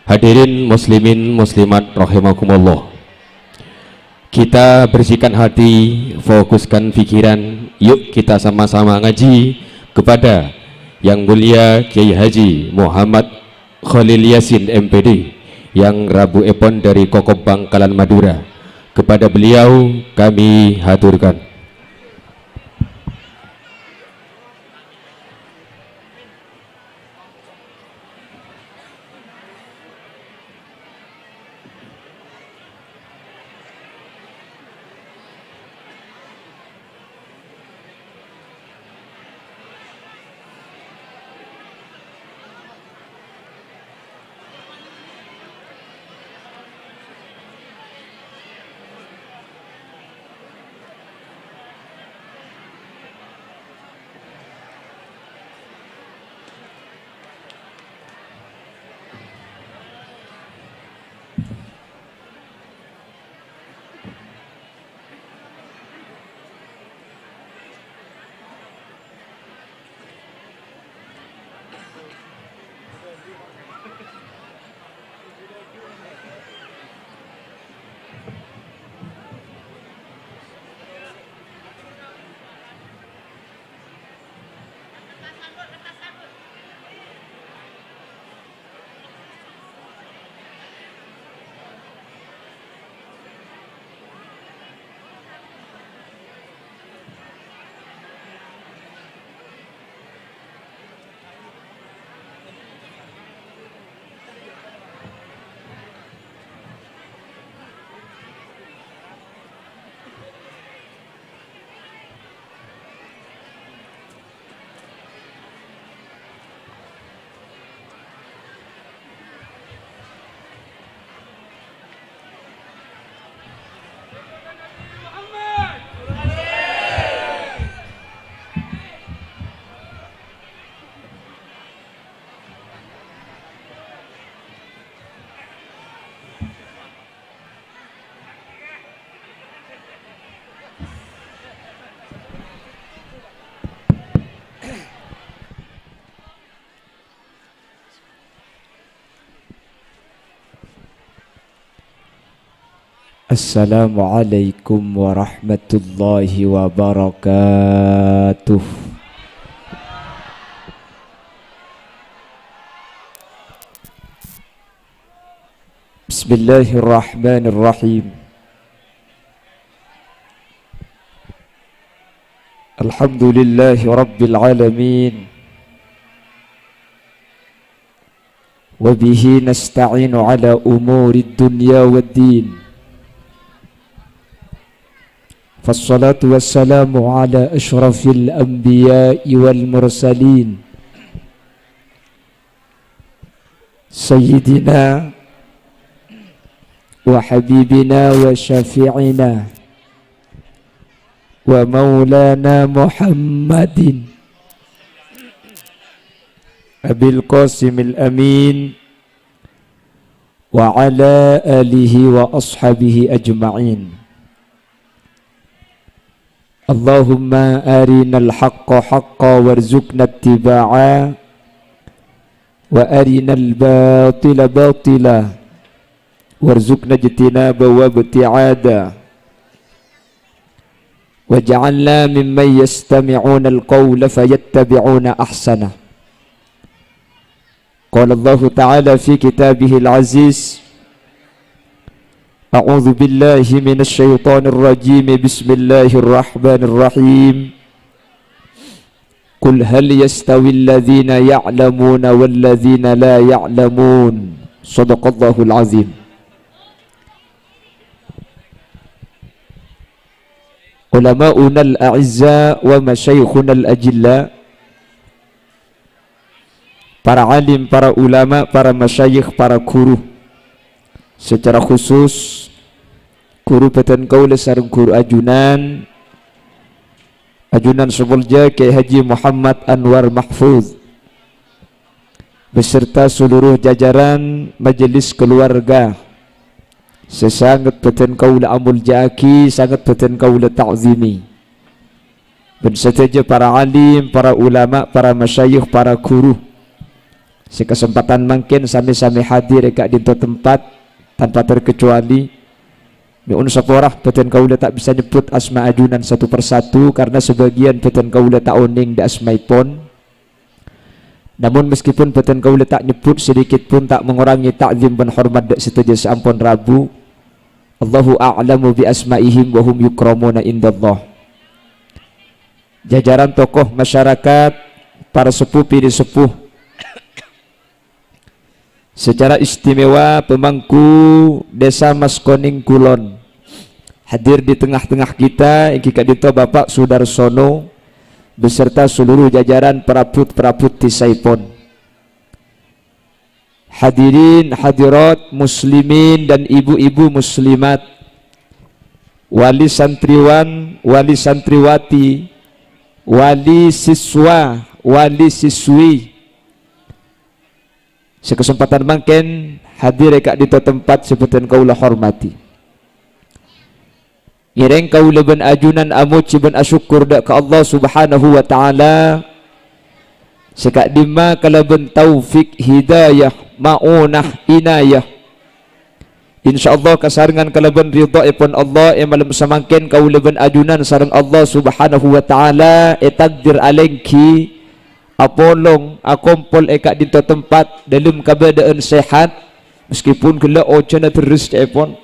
Hadirin muslimin muslimat rahimakumullah. Kita bersihkan hati, fokuskan pikiran. Yuk kita sama-sama ngaji kepada Yang Mulia Kiai Haji Muhammad Khalil Yasin MPD yang Rabu Epon dari Kokob Bangkalan Madura. Kepada beliau kami haturkan. Assalamualaikum warahmatullahi wabarakatuh. Bismillahirrahmanirrahim. Alhamdulillahi rabbil alamin. Wabihi nasta'inu ala umuri dunya waddin. فالصلاة والسلام على أشرف الأنبياء والمرسلين سيدنا وحبيبنا وشفيعنا ومولانا محمد أبي القاسم الأمين وعلى آله وأصحابه أجمعين. اللهم أرنا الحق حقا وارزقنا اتباعه وأرنا الباطل باطلا وارزقنا اجتنابه وابتعاده واجعلنا ممن يستمعون القول فيتبعون أحسنه. قال الله تعالى في كتابه العزيز: أعوذ بالله من الشيطان الرجيم. بسم الله الرحمن الرحيم. قل هل يستوي الذين يعلمون والذين لا يعلمون. صدق الله العظيم. علماؤنا الأعزاء ومشايخنا الأجلاء, para alim, para ulama, para masyayikh, para guru, secara khusus guru batan kaula sareng guru ajunan Sebulja Kiai Haji Muhammad Anwar Mahfuz beserta seluruh jajaran majelis keluarga, sesangat batan kaula amul jaki, sangat batan kaula ta'zimi, dan seteja para alim, para ulama, para masyayikh, para guru, Sekesempatan mungkin sami-sami hadir kak di tempat tanpa terkecuali. Miun saporah beten kaula tak bisa nyebut asma ajunan satu persatu karena sebagian beten kaula tak oning da asmaipun. Namun meskipun beten kaula tak nyebut sedikit pun tak mengurangi ta'zim dan hormat dak setuju seampun Rabu. Allahu a'lamu bi asma'ihim wa hum yukramuna indallah. Jajaran tokoh masyarakat, para sepuh pilih sepuh, secara istimewa pemangku Desa Maskoning Kulon hadir di tengah-tengah kita, Kika Dito Bapak Sudarsono beserta seluruh jajaran perabot-perabot Tisaipon. Hadirin hadirat muslimin dan ibu-ibu muslimat, wali santriwan, wali santriwati, wali siswa, wali siswi, sekesempatan mangken hadir kak di tempat sebutan kaulah hormati. Ireng kaulah ben ajunan amuci ben asyukur dak ke Allah subhanahu wa ta'ala. Sekak dima kala ben taufik hidayah maunah inayah. InsyaAllah kasarengan kala ben ridha ipun Allah malam samangken kaulah ben ajunan sareng Allah subhanahu wa ta'ala takdir alengki apolong akompol kak di tempat dalam keadaan sehat meskipun kala ocan terus ipun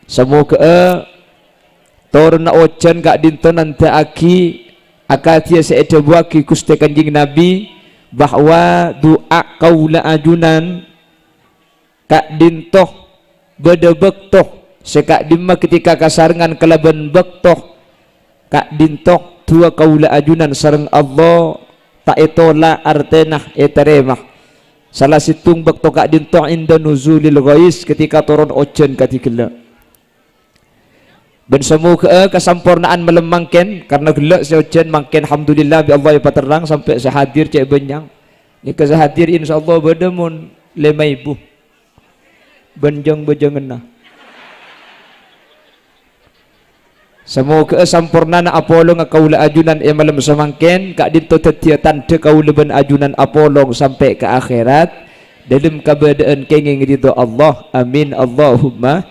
semoga torna ocan kak dinto nanti aki akatia seeda buaki Gusti Kanjeng Nabi bahwa doa kaula ajunan kak dinto beda bektoh sekak dimma ketika kasarengan kalaban bektoh kak dinto dua kaula ajunan sareng Allah tak etola artenah eteremah salah situng bektoh kak dinto inda nuzulil ghais ketika turun ocan katikala. Ben semoga kesampurnaan melemangken karena gelak seojen mangken alhamdulillah bi Allah ya terang sampai sehadir cek benyang ni kesehadir insyaallah bedemun 5.000 benjang bejengena. Semoga sampurnana apolong kaula ajunan malam semangken kak dinto tetia tanda kaula ben ajunan apolong sampai ke akhirat dalam keadaan kenging ridho Allah. Amin Allahumma.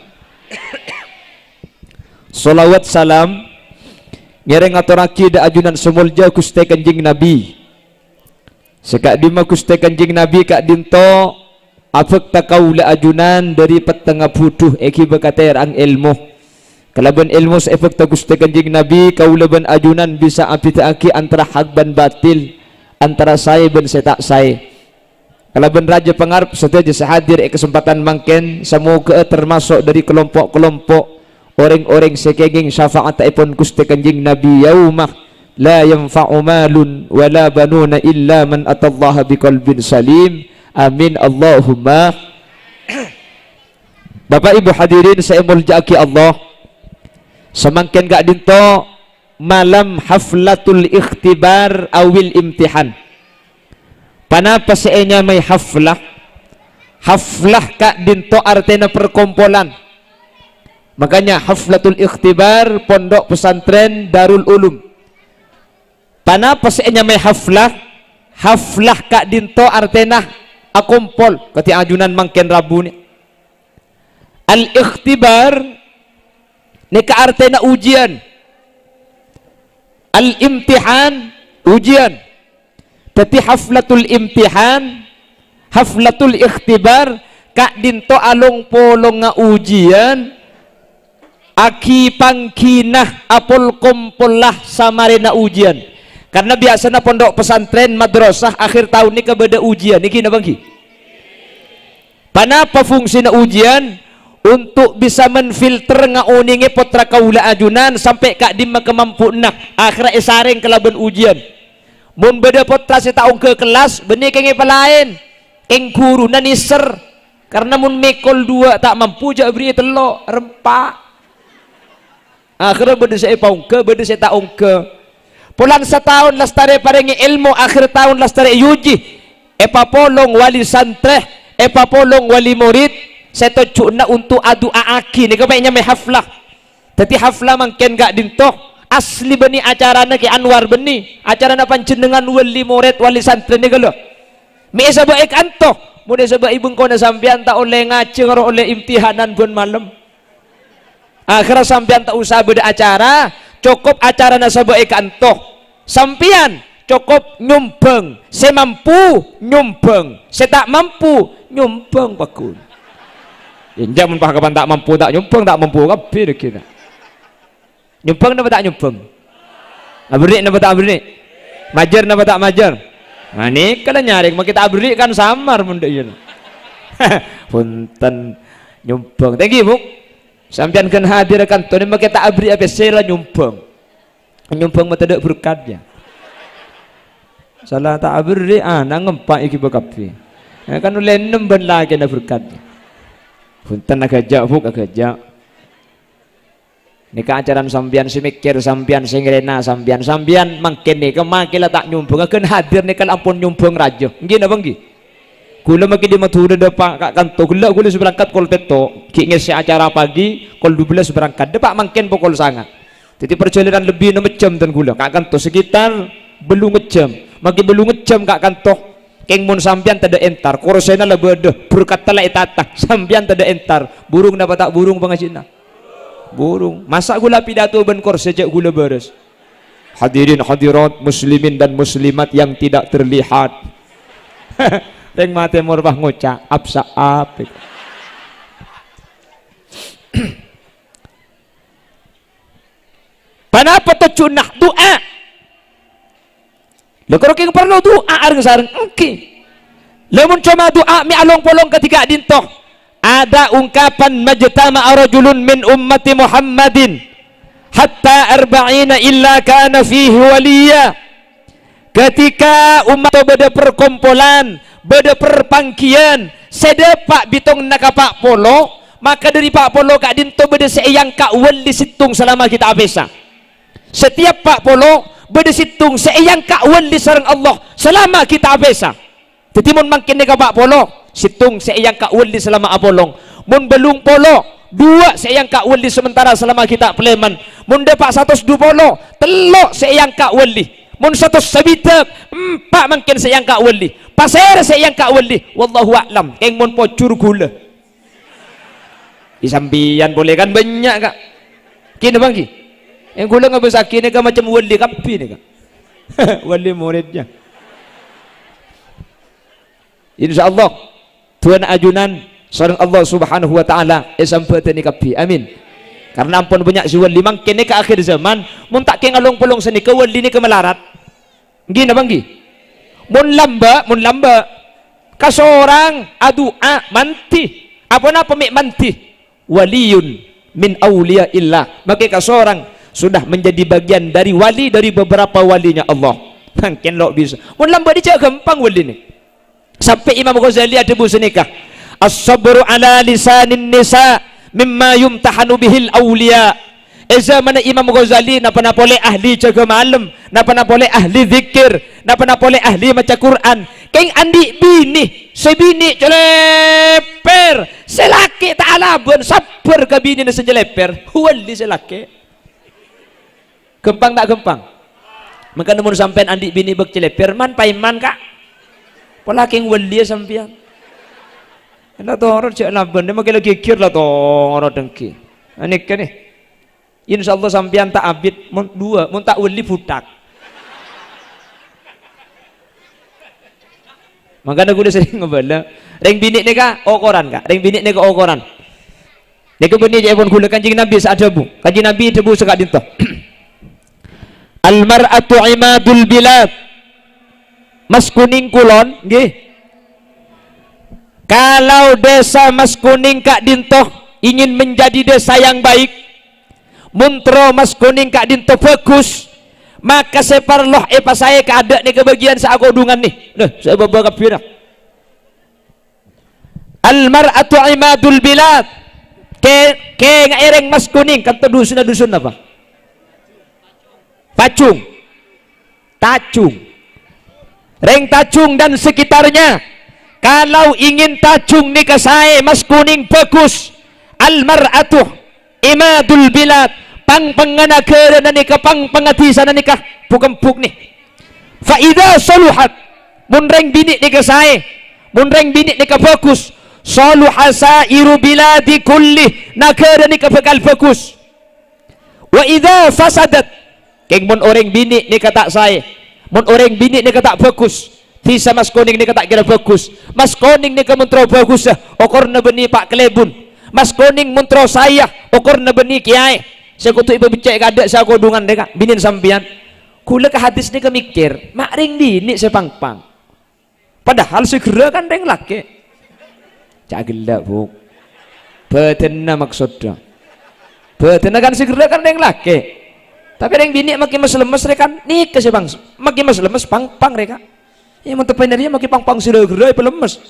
Salawat salam ngereng aturaki da ajunan semulja Gusti Kanjeng Nabi. Sekak dima Gusti Kanjeng Nabi kak dinto afek takaula ajunan dari petengah buduh eki bekater ang ilmu. Kalaban ilmu sa efek ta Gusti Kanjeng Nabi kaula ban ajunan bisa apitaaki antara hak ban batil, antara saya ban setak saya. Kalaban raja pengarap setuju sehadir kesempatan mangken semoga termasuk dari kelompok-kelompok orang-orang sekenging syafaat ipun Gusti Kanjeng Nabi yaumah la yanfa'u malun wala banuna illa man atallaha biqalbin salim. Amin Allahumma. Bapak Ibu hadirin saya muljaki Allah, semangken gak dinto malam haflatul ikhtibar awil imtihan. Panapa seenya may haflah? Haflah kak dinto artena perkumpulan. Makanya haflatul ikhtibar pondok pesantren Darul Ulum. Panapa seenya may haflah? Haflah kak dinto artena akumpol kati ajunan mangken Rabu ni. Al ikhtibar ni ka artena ujian. Al imtihan ujian. Tati haflatul imtihan, haflatul ikhtibar kak dinto along polong nga ujian. Aki pangkinah apol kumpullah samarina ujian. Karena biasanya pondok pesantren madrasah akhir tahun ini kebeda ujian. Niki na bangki. Panapa fungsi na ujian? Untuk bisa menfilter ngauningi potra kaula ajunan sampai kak dimma kemampu nak akhirnya isaring kelaban ujian. Mun beda potra si taong ke kelas benih kengi palain keng guru na niser karena mun mekol dua tak mampu jabri telo rempak akhirnya beda saya paung ke beda saya taong ke pulang setahun lastare parengi ilmu akhir tahun lastare yuji epapolong wali santreh epapolong wali murid saya tuju na untuk adu aaki ni kabaynya may haflah tati haflah mangken gak dintoh asli beni acarana ki Anwar beni acarana panjenengan wali murid wali santri ni kalau Mi sabak kanto, mune sabak ibung kona sampean tak oleh ngaceng oleh imtihanan pun malam. Akhirnya sampean tak usah beda acara, cukup acara na sabak kanto. Sampean cukup nyumbang, saya mampu nyumbang, saya tak mampu nyumbang pakun. Injak mun kapan tak mampu tak mampu kabeh kira. Nyumbang napa tak nyumbang? Abrik napa tak abrik? Majar napa tak majar? Nah ini kalau nyari kita abrik kan samar mun ieu. Punten nyumbang. Thank you, Bu. Sampeyan kan hadir kan tone make tak abrik apa sela nyumbang. Nyumbang mah tidak berkatnya. Salah tak abrik ana ngempak iki kabeh. Kan oleh nemben lagi na berkatnya. Punten agak Bu agak. Nika ajaran sampean semikir sampean sing rena sampean mangken nika makila tak nyumbang akan hadir nika ampun nyumbang raja nggih napa nggih kula maki di matur depak kak kanto kula seberangkat kol teto ki ngisi acara pagi kol 12 berangkat depak mangken pukul 9 jadi perjalanan lebih 6 jam dan kula kak kanto sekitar belum ngejam maki belum ngejam kak kanto keng mun sampean tada entar korosena la beueuh berkat tala etata sampean tada entar burung napa tak burung pangasina burung masa gula pidato benkor sejak gula beres hadirin hadirat muslimin dan muslimat yang tidak terlihat teng mate morbah ngoca apsa ap panapa tecunah doa lo kalau king perlu doa areng sareng engke lamun cuma doa mi along polong ketika dintoh ada ungkapan majtama'a rajulun min ummati Muhammadin hatta arba'ina illa kana fihi waliya ketika umat beda perkumpulan beda perpangkian sedepak bitong nakapak polo maka dari pak polo kak dinto beda seeyang kak wali situng selama kita abesa setiap pak polo beda situng seeyang kak wali sareng Allah selama kita abesa tetimun mangkin ni pak polo situng seeyang kak wali selama apolong mun belung polo dua seeyang kak wali sementara selama kita pleman mun depak 120 telok seeyang kak wali mun 100 sabitep 4 mungkin seeyang kak wali pasir seeyang kak wali wallahu a'lam keng mun pocur gula isambian boleh kan banyak kak kini bang ki yang gula ngabesaki kini ka macam wali kapi ni kak wali muridnya insyaallah Tuhan ajunan seorang Allah subhanahu wa ta'ala sampai ni kapi amin karena ampun banyak si wali mangkin ni ke akhir zaman mun tak ke ngalong polong seni ke wali ni ke melarat gini bang gi mun lamba kasorang adua manti apa napa mik manti waliyun min awliya illah maka kasorang sudah menjadi bagian dari wali dari beberapa walinya Allah mungkin lo bisa mun lamba dia gampang wali ni sampai Imam Ghazali ada buku senikah as-sabru ala lisanin nisa mimma yumtahanu bihil awliya zaman Imam Ghazali napa boleh ahli jaga malam napa boleh ahli zikir napa boleh ahli maca Quran keng andi bini sebini jeleper selaki ta'alabun sabar ke bini na sejeleper wali selaki gempang tak gempang maka namun sampean andi bini bek jeleper man paiman kak palaking wali sampean ana torot cek laban dia makin lagi kir lah torot dengki anik kan nih insyaallah sampean tak abid mun dua mun tak wali budak makanya gue sering ngebala ring bini nih kak okoran kak ring bini nih kak okoran nih kebenih jepun gula kanjing nabi saadabu kanjing nabi debu sekak dinto al mar'atu imadul bilad Mas Kuning Kulon nggih kalau desa Mas Kuning Kak Dintoh ingin menjadi desa yang baik muntro Mas Kuning Kak Dintoh bagus maka separloh pas saya keadaan nih kebagian seagodungan nih loh saya bawa kapira al mar'atu imadul bilad ke ngaireng Mas Kuning kata dusun apa Tacung Reng Tacung dan sekitarnya kalau ingin Tacung nikah saya Mas Kuning bagus al mar'atu imadul bilad pang pengana kerana nikah pang pengatisan nikah bukan buk nih fa idza saluhat mun reng bini ni kesae, mun reng bini ni ke fokus, salu hasairu biladi kulli nakara ni ke bakal fokus. Wa idza fasadat, keng mun orang bini ni kata sae, mun orang bini ni kata fokus, tisa mas koning ni kata kira fokus, mas koning ni ke mentro fokus okor na beni pak kelebun, mas koning mentro saya okor na beni kiai, sekutu ibu becek kada sa kodungan deka binin sampian. Kula ke hadis ni ke mikir, mak ring bini sepang-pang. Padahal segera kan reng laki. Cak gelak bu. Betena maksudnya. Betena kan segera kan reng laki. Tapi reng bini makin mas-lemes rekan nikah si bang. Makin mas-lemes pang-pang reka. Ya mantep dia makin pang-pang segera pelemes.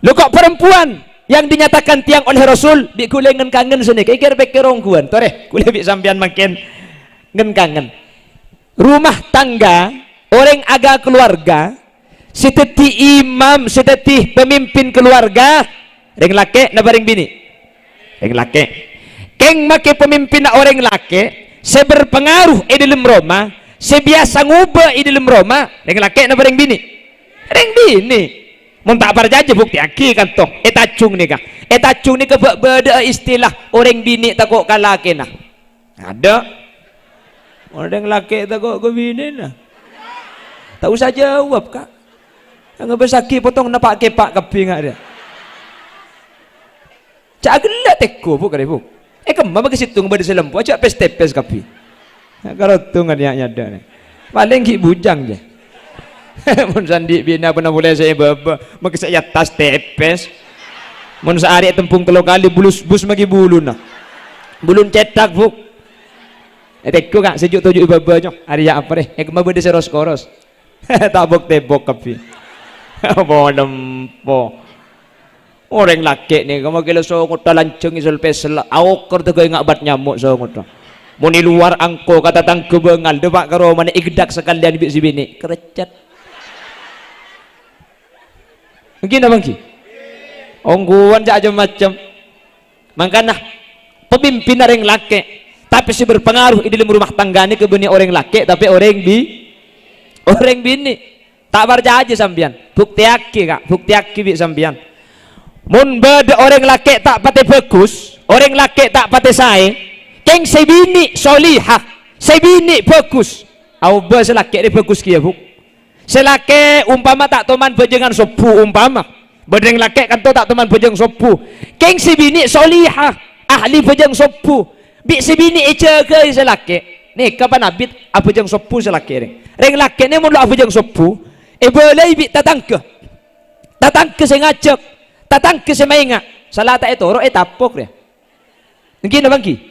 Lo kok perempuan yang dinyatakan tiang oleh Rasul bi kule ngen kangen sini kikir pikir rongguan tore kule bi sampean makin ngen kangen rumah tangga orang aga keluarga seteti imam seteti pemimpin keluarga ring laki na bareng bini ring laki keng make pemimpin na orang laki seberpengaruh di dalam Roma sebiasa ngubah di dalam Roma ring laki na bareng bini ring bini mun tak berjanji bukti aki kan toh etacung ni kah etacung ni ke beda istilah orang bini takut kalaki nah ada orang laki takut ke bini nah tak usah jawab kak yang besaki potong napak kepak kepi ngak dia cak gelak teko bu kare bu kemana bagi situ ngabadi selempu cak pes-tepes kepi kalau tu ngadiaknya ada nih paling ki bujang je mun sandi bina pernah boleh saya baba maka saya tas tepes mun sehari tempung telo kali bus magi bulun nah bulun cetak buk teko kak sejuk tujuh baba nyo hari ya apa deh kemana bade seros koros tabok tebok kapi bodem po orang laki ni kamu kilo so ngota lanceng isul pesel awok kerja ngak bat nyamuk so ngota mun di luar angko kata tangke bengal debak karo mana igdak sekalian bisi bini kerecet mungkin apa ki? Ongguan aja macam. Makanya pemimpin orang laki, tapi si berpengaruh di dalam rumah tangga ni kebeni orang laki, tapi orang bini. Tak berjaji sambian. Bukti aki kak, bukti aki bi sambian. Mun beda orang laki tak pati bagus, orang laki tak pati sae, keng si bini solihah, si bini bagus. Au ba selaki ni bagus kia buk. Selake umpama tak teman bejengan sopu umpama bedeng laki kan tu tak teman bejeng sopu keng si bini solihah ahli bejeng sopu bi si bini jaga selake ni kapan abit apa bejeng sopu selake reng laki ni mun lu bejeng sopu boleh bi tatang ke sengajak tatang ke semainga salah tak itu ro tapok dia mungkin abang ki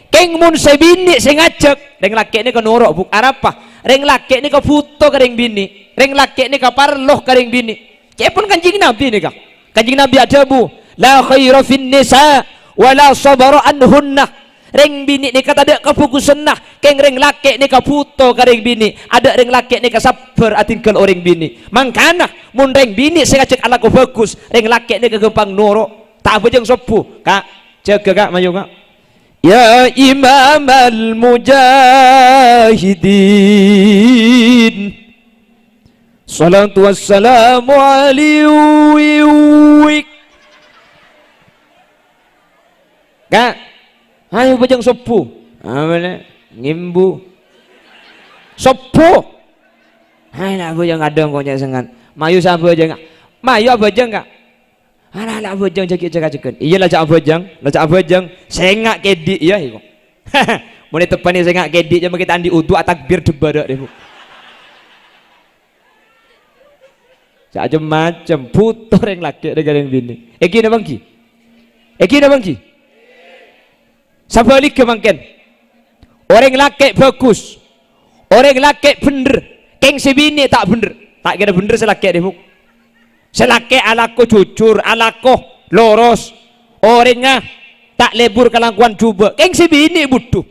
keng mun si bini sengajak reng laki ni kan norok buk arapa reng laki ni ka puto ka reng bini reng laki ni ka parloh ka reng bini kepun kanjing nabi ni ka kanjing nabi ada bu la khaira fin nisa wala sabara anhunna reng bini ni kata ada kefokusan nah keng reng laki ni ka puto ka reng bini ada reng laki ni ka sabar atingkel orang bini mangkana mun reng bini sengajak ala ko fokus reng laki ni ka gempang noro tak bejeng sopu kak jaga kak mayu kak ya imam al-mujahidin salatu wassalamu alaihi kak ayo bajang sopu mana ngimbu sopu hai nak bajang adang kau jangan sangat mayu siapa aja mayu apa aja kak alah bojang jaga-jaga iyalah cak bojang sengak kedik ya iku mun tepane sengak kedik jam kita andi udu takbir debadak deh bu cak macam putor yang laki dengan yang bini iki na bangki sabalik ke mangken orang laki bagus orang laki bener keng si bini tak bener tak kira bener selaki deh bu selake alako jujur alako loros orangnya tak lebur kalangkuan coba keng si bini butuh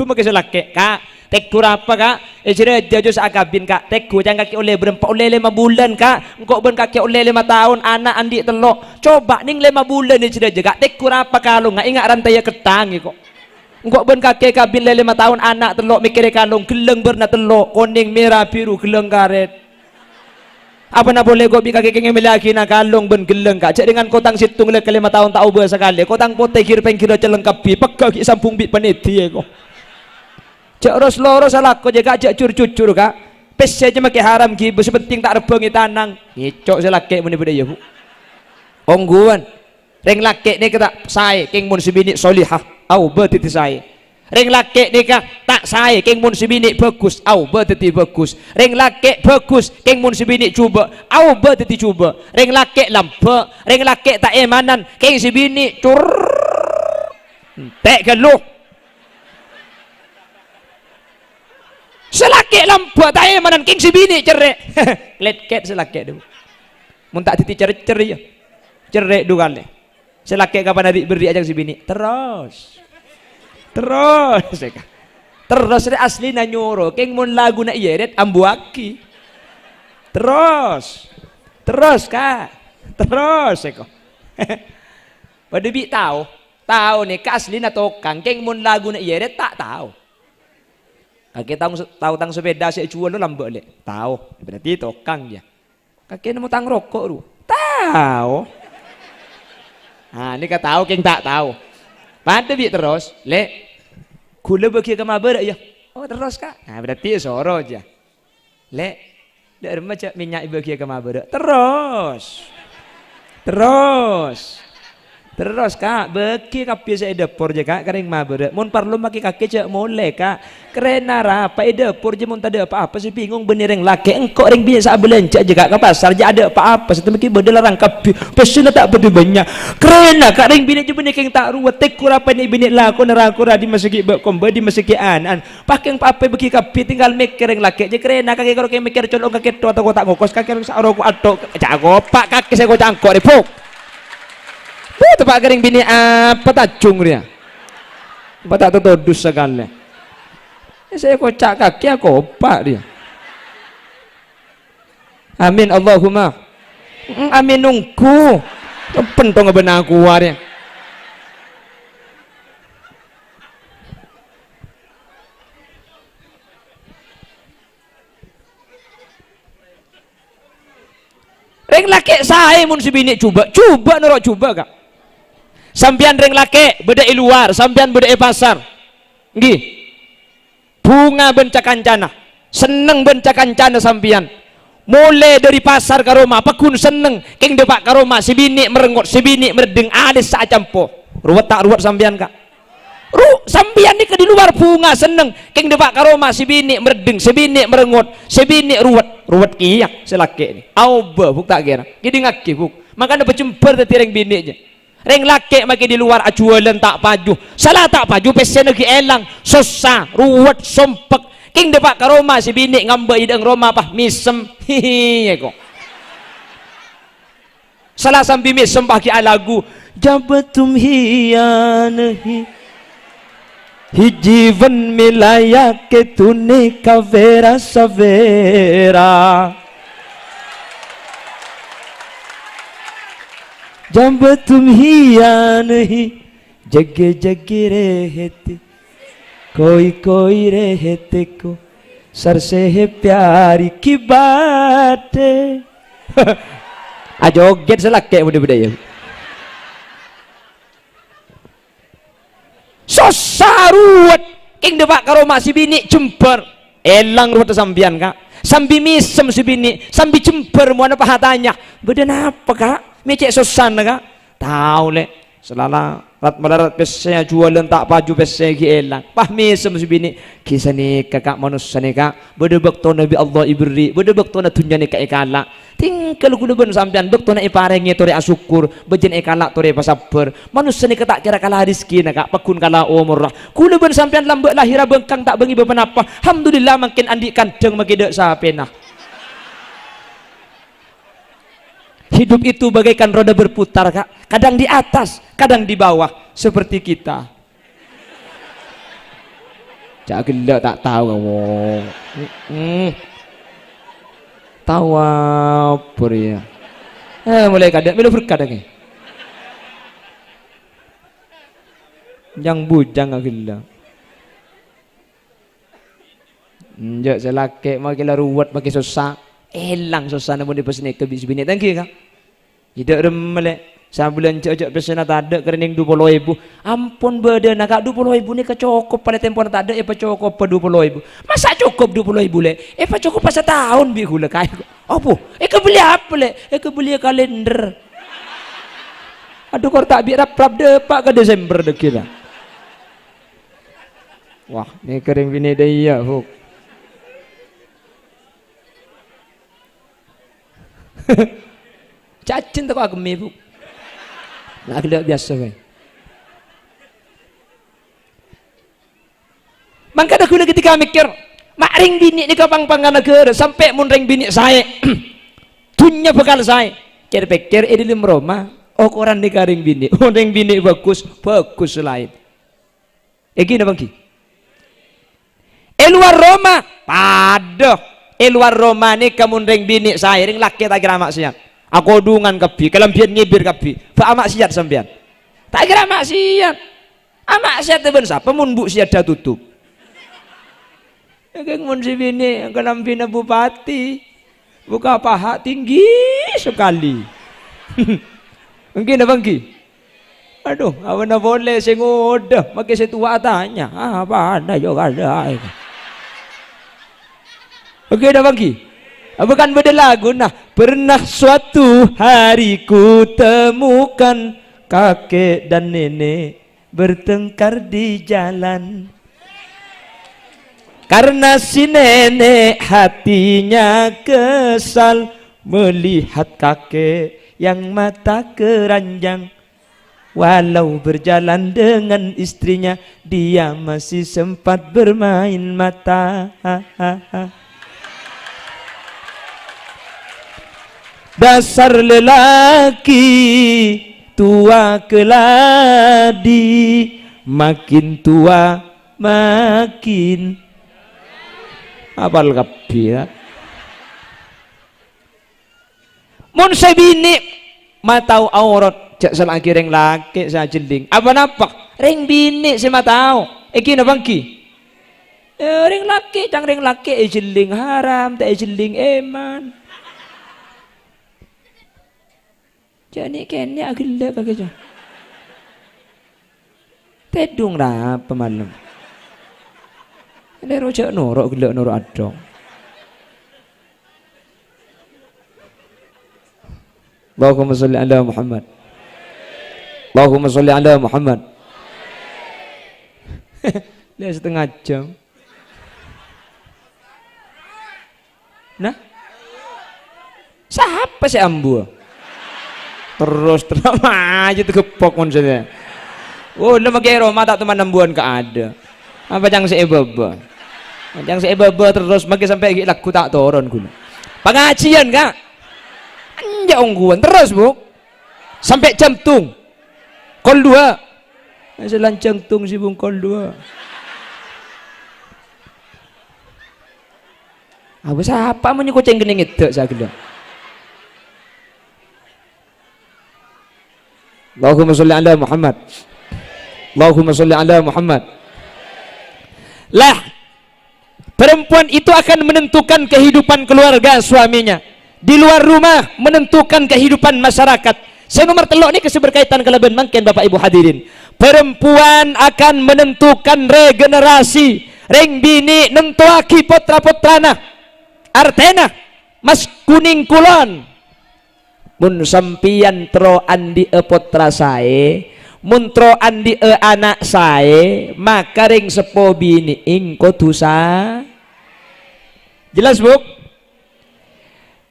makai selake kak tekur apa kak isira jauh seakabin kak tekur jangan kaki oleh berempat oleh 5 bulan kak engkau ben kaki oleh 5 tahun anak andi telok coba ning 5 bulan isira jaga tekur apa kalau nggak ingat rantai ketang kok Engkau ben kakek kabin 5 tahun anak telok mikir kalung geleng berna telok kuning merah biru geleng karet. Apa nak boleh gua bi kakek kengin lagi nak kalung ben geleng kak. Cek dengan kotang situng le ke 5 tahun tak ubah sekali. Kotang pote kir pengkira celengkap bi pegah ki sampung bi peniti ko. Cek ros loro salah ko jaga cek cur-cucur kak. Pes aja make haram ki sepenting tak rebengi tanang. Ngicok selake muni beda ya bu. Ongguan. Reng laki ni kata saya keng mun sibini solihah au betiti saya. Reng laki ni kata tak saya keng mun sibini bagus au betiti bagus. Reng laki bagus keng mun sibini cuba au betiti cuba. Reng laki lampa, reng laki tak emanan keng sibini cur. Tak geluh. Selaki lampa tak emanan keng sibini cerai. Letket selaki tu. Mun tak titi cerai ya. Cerai dua kali. Selaki kapan adik beri ajak si bini terus asli na nyoro keng mun lagu na ieret ambuaki terus kak terus eko pada bi tahu nih ka asli na tokang keng mun lagu na ieret tak tahu kakek tahu tang sepeda si jual lo lambek le tahu berarti tokang ya kakek mau tang rokok lu tahu. Nah, ini kata tahu keng tak tahu. Pada bi terus, le, kula bagi ke mabar ya. Oh terus kak. Nah berarti soro aja. Le, dari macam minyak bagi ke mabar. Terus kak, bagi kapi saya dapur je kak, kering mabar. Mun perlu maki kaki cak mulai kak. Kerana apa dapur je mun tak ada apa-apa sih bingung bener yang laki. Engkau ring biasa belanja je kak ke pasar je ada apa-apa. Setelah maki berdelarang kapi. Pasal tak betul banyak. Kerana kak ring bini je bener yang tak ruwet. Tekur apa ni bini laku nerakura di masjid berkomba di masjid an. Pakai apa bagi kapi tinggal mikir yang laki je kerana kaki kalau kaki mikir colong kaki tu atau kotak ngokos kaki harus arok atau jago pak kaki saya kau cangkok ni puk. Itu pak kering bini apa tajung dia. Apa tak tertodus sekali. Saya kocak kaki aku opak dia. Amin Allahumma. Amin nungku. Pentong benar kuar ya. Reng laki saya mun si bini coba norok coba kak. Sampian reng laki beda luar, sampian beda pasar. Nggih. Bunga benca kancana, seneng benca kancana sampian. Mulai dari pasar ke rumah, pekun seneng. Keng depak ke rumah, si bini merengut, si bini merdeng, alis sak campo. Ruwet tak ruwet sampian kak? Sampian ni ke di luar bunga seneng. Keng depak ke rumah, si bini merdeng, si bini merengut, si bini ruwet kiyak selaki ni. Auba buk tak kira, jadi ngaki buk. Makanya pecemper tadi reng bini je. Reng laki makin di luar ajualan tak paju, salah tak paju pesen lagi elang, susah, ruwet, sompek. King depak ke rumah si bini ngambek ideng rumah apa misem, hihi kok. Salah sambil misem pakai lagu, jabatum hiyanahi, hijivan milaya ketune kavera savera. जब तुम ही या नहीं जगे जगे रहते कोई कोई रहते को सर से है प्यारी की बात joget selak kayak budaya susah ruwet king depak karo masih bini jember elang ruwet sambian kak sambi misem si bini sambi jember mau apa hatanya beda apa kak mecek susah kak tahu le selala rat melarat pesnya jualan tak paju pesnya ki elang pah misem si bini kisah ni kakak manusia ni kak beda bakto nabi Allah ibri beda bakto na dunya ni kak ikala tinggal kudu ben sampean bakto na iparengi tore asyukur bejen ikala tore pasabar manusia ni tak kira kalah rezeki na kak pekun kala umur kudu ben sampean lambek lahir bengkang tak bengi bebenapa alhamdulillah makin andi kandeng makin dek sapena. Hidup itu bagaikan roda berputar kak, kadang di atas, kadang di bawah, seperti kita. Cak gila tak tahu kamu. Tahu apa ya? Mulai kadang, melu berkadang. Yang bujang agila. Njak selake mau kila ruwet pakai susah. Elang susah namun di pesene ke bini tangki ka. Tidak remele. Sabulan cocok pesena tak ada kerening 20.000. Ampun beda nak 20.000 ni kecukup pada tempoh tak ada apa cukup pada 20.000. Masa cukup 20.000 le? Apa cukup pas setahun bi gula kai. Apa? Kebeli apa le? Kebeli kalender. Aduh kau tak bi rap-rap depak ke Desember dekila. Wah, ni kering bini dia huk. Cacing tak aku mebu. Nak kena biasa kan. Maka dah guna ketika mikir, mak ring bini ni kapang panggan negara sampai mun ring bini saya, tunya bekal saya. Pikir ini dalam rumah, oh koran ni ring bini, oh ring bini bagus lain. Gini bangki. Luar Roma, padoh. Luar Roma ni kamu ring bini saya, ring laki tak kira maksiat. Aku dungan kapi, kelampian ngibir kapi. Fa maksiat sampean. Tak kira maksiat. Maksiat ben sapa mun bu siat dah tutup. Keng mun si bini kelampian bupati. Buka paha tinggi sekali. Mungkin apa ki? Aduh, awan boleh sing udah makai setua tanya. Apa anda juga ada. Oke dah bangki. Bukan beda lagu nah. Pernah suatu hari ku temukan kakek dan nenek bertengkar di jalan. Karena si nenek hatinya kesal melihat kakek yang mata keranjang. Walau berjalan dengan istrinya, dia masih sempat bermain mata. Dasar lelaki tua keladi, makin tua makin apal kapi ya. Mun saya bini matau aurat cak selagi ring laki saya jeling apa napa ring bini saya matau iki na bangki ring laki cang ring laki jeling haram tak jeling eman. Jadi kene agile kagak. Tedung lah pemalam. Ini rojak norok gelak norok adong. Allahumma sholli ala Muhammad. Allahumma sholli ala Muhammad. Lihat setengah jam. Nah, siapa si ambu? Terus aja tuh kepok maksudnya. Oh, udah pakai Roma tak teman nambuan ke ada. Apa yang seebaba? Yang seebaba terus pakai sampai laku tak turun guna. Pengajian kak? Anja ongguan terus bu. Sampai jantung. Kol 2. Masih lancang tung si bung kol 2. Apa siapa mau nyukuceng gini itu saya gila. Allahumma sholli ala Muhammad. Allahumma sholli ala Muhammad. Lah, perempuan itu akan menentukan kehidupan keluarga suaminya. Di luar rumah menentukan kehidupan masyarakat. Saya nomor telok ini keseberkaitan kelebihan mangken Bapak Ibu hadirin. Perempuan akan menentukan regenerasi. Reng bini nentuaki potra-potrana. Artena mas kuning kulon. Mun sampian tro andi potra sae, mun tro andi anak sae, maka ring sepo bini ing kotusa. Jelas bu?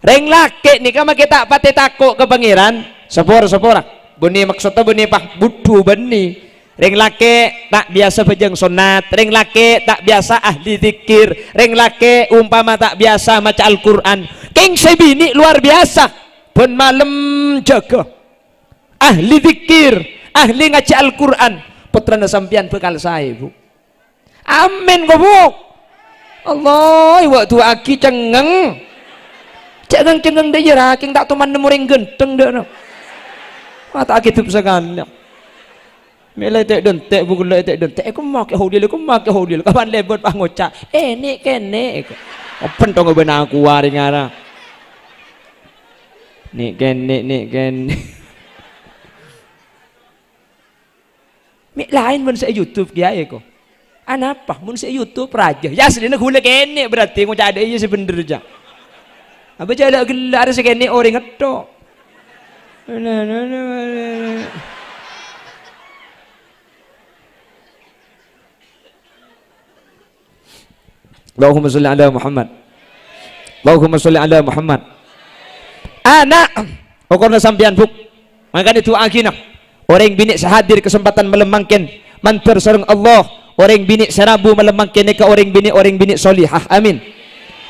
Ring laki nih kama kita pati takut ke pangeran, sepora. Buni maksudnya buni pah budu beni. Ring laki tak biasa bejeng sunat, ring laki tak biasa ahli zikir, ring laki umpama tak biasa maca Al-Quran. King sebini luar biasa. Pun malam jaga ahli zikir, ahli ngaji Al-Quran. Putrana sampian bekal saya bu. Amin kok bu. Allah waktu aki cengeng dia raking tak teman nemu ring genteng dah no. Tak aki tuh sekali. Mela tek dentek bukan tek dentek. Aku mak hodil, Kapan lebot pah ngocak. Nek kene. Open tong benar aku waring ara. Nek kene. Mik lain mun sa YouTube kiai ko. Anapa? Mun sa YouTube raja. Ya sedina gula kene berarti ngocak ada iya sebener aja. Apa jala gelar sekene orang ngetok. Allahumma sholli ala Muhammad. Allahumma sholli ala Muhammad. Anak pokoknya sampean buk. Makanya itu agina. Orang bini sehadir kesempatan melemangkan mantar sareng Allah. Orang bini serabu melemangkan ke orang bini solihah. Amin.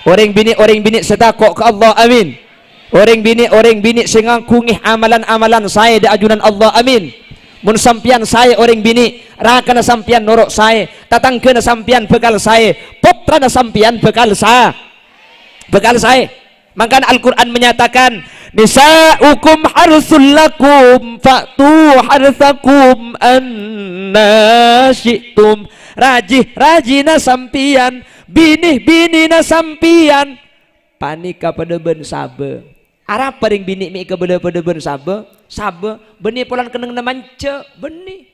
Orang bini sedekah ke Allah. Amin. Orang bini sengangkungih amalan-amalan saya di ajunan Allah. Amin. Mun sampian saya orang bini rakana sampian norok saya, tatangkeuna sampian bekal saya, putrana sampian bekal saya. Maka Al-Qur'an menyatakan nisa'ukum harsul lakum fa'tu harsakum anna syi'tum. Rajina sampian, bini-binina sampian panika pada ben sabe. Arab paring bini mi ke pada ben sabe beni polan keneng namance beni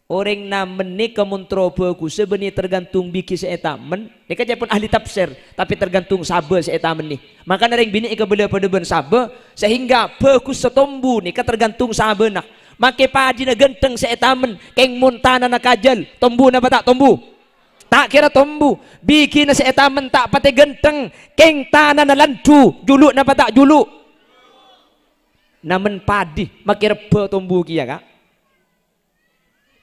orang namen ni kemuntro bagus beni tergantung biki seetamen ni kan pun ahli tafsir tapi tergantung sabe seetamen ni maka naring bini ke pada ben sabe sehingga bagus setombu ni kan tergantung sabe nak make padi na genteng seetamen keng muntana na kajal tombu na tak tombu tak kira tombu bikin na seetamen tak pate genteng keng tanah na lantu juluk na tak juluk namen padi makira reba tombu kia kak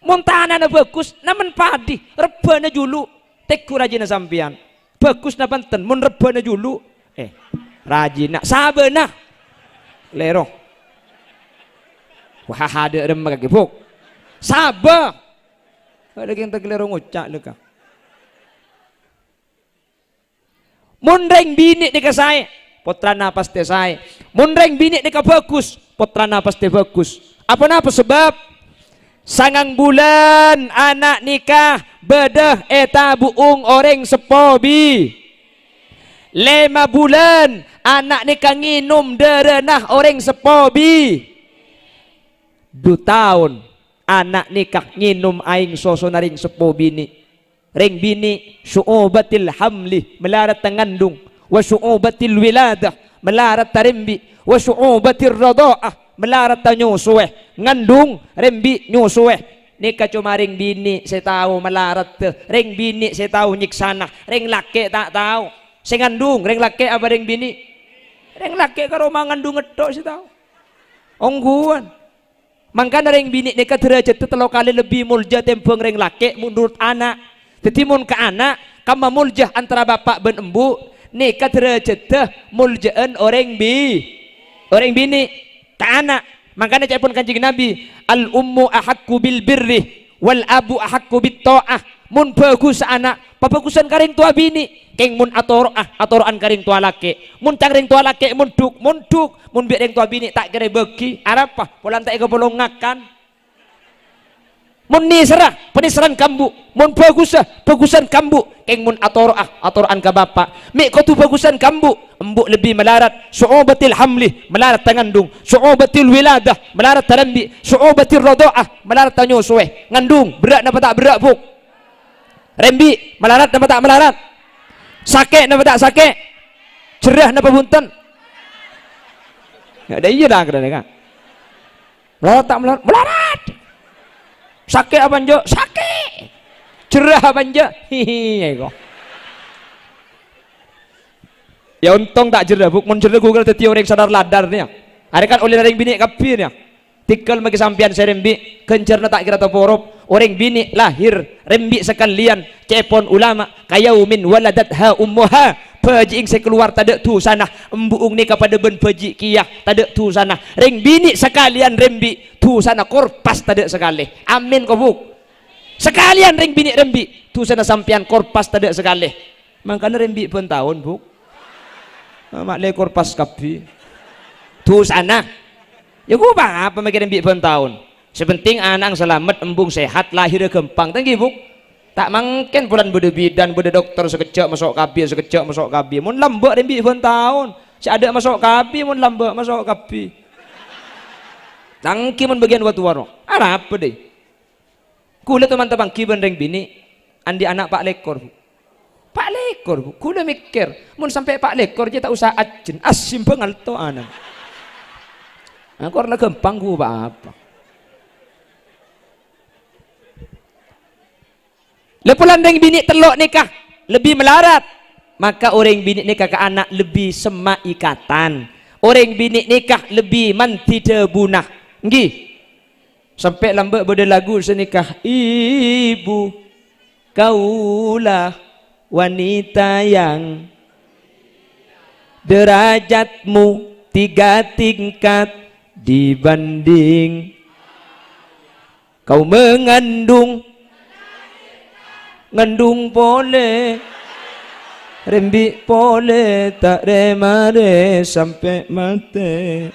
montana na bagus namen padi reba na juluk teku rajin na sampian bagus na panten mon reba na juluk rajin na sabe na lero wah ada remah kaki puk sabe ada yang tergelero ngucak leka munreng bini deka saya putrana pasti saya munreng bini deka bagus putrana pasti bagus apa sebab sangang bulan anak nikah bedah eta buung orang sepobi 5 bulan anak nikah nginum derenah orang sepobi 2 tahun anak nikah nginum aing sosonaring sepobi ni ring bini syu'ubatil hamli melarat tangandung wa syu'ubatil wiladah melarat tarimbi wa syu'ubatil radha'ah melarat tanyusueh ngandung rembi nyusueh nikah cuma ring bini saya tahu melarat ring bini saya tahu nyiksana ring laki tak tahu saya ngandung ring laki apa ring bini ring laki karo mangandung ngedok saya tahu ongguan mangkana ring bini nikah derajat 3 kali lebih mulja tempeng ring laki menurut anak tetimun ke anak kama muljah antara bapak ben embu nikah derajat muljaan orang bini ke anak makanya cak pun kanjeng Nabi al ummu ahakku bil birri wal abu ahakku bit ta'ah mun bagus anak pabagusan karing tua bini keng mun atoroan karing tua laki mun cang tua laki mun duk mun biar ring tua bini tak kira bagi arapa polan tak ika bolongakan mun ni serah penisaran kambu mun bagusan kambu keng mun atoroan ka bapak mik ko tu bagusan kambu embuk lebih melarat syu'ubatil hamli melarat tangandung syu'ubatil wiladah melarat tarambi syu'ubatil radha'ah melarat tanyusueh ngandung berat napa tak berat buk rembi melarat napa tak melarat sakit napa tak sakit cerah napa bunten ada iya dah kada kan melarat tak melarat sakit apa njo sakit cerah apa njo hihi kok ya untung tak jerah buk mun jerah Google teti orang sadar ladar nih ada kan oleh orang bini kapir nih tikal magi sampian serembi kencerna tak kira toporop orang bini lahir rembi sekalian cepon ulama kayaumin waladatha ummuha pejiing sekeluar tade tu sana embuung ni kepada ben peji kiyah tade tu sana ring bini sekalian rembi tu sana korpas tade sekali amin kobuk sekalian ring bini rembi tu sana sampian korpas tade sekali makanya rembi pun tahun buk mak le korpas kapi tu sana ya gua apa mikir rembi pun tahun Sepenting anak selamat, embung sehat, lahir gampang. Tanggi bu. Tak mungkin bulan beda bidan, beda dokter sekejap masuk kabi, sekejap masuk kabi. Mun lambak dembi pun tahun. Si ada masuk kabi, mun lambak masuk kabi. Tangki mun bagian waktu warok. Apa deh? Kula teman-teman kiban reng bini, andi anak Pak Lekor. Pak Lekor, bu. Kula mikir, mun sampai Pak Lekor je tak usah ajen, asim pengal to anak. Aku orang gampang ku apa? Lepulan reng bini telok nikah lebih melarat, maka orang bini nikah ke anak lebih semak ikatan. Orang bini nikah lebih manti debunah. Nggih. Sampai lambat pada lagu senikah, ibu kaulah wanita yang derajatmu 3 tingkat dibanding kau mengandung boleh rembi boleh tak remare sampai mati.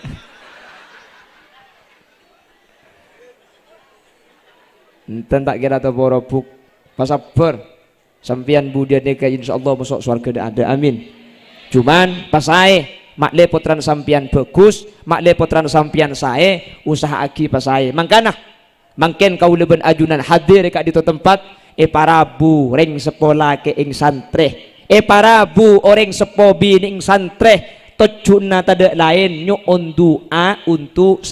Enten tak kira atau borobuk pasabar sampian budia nikah insyaallah masuk surga ada, amin. Cuman pasai makle potran sampian bagus, makle potran sampian sae usaha aki pasai mangkana mangken kau leben ajunan hadir kak di tempat parabu reng sepola ke ing santre parabu orang sepobi ing santre tojuna tada lain nyu doa untuk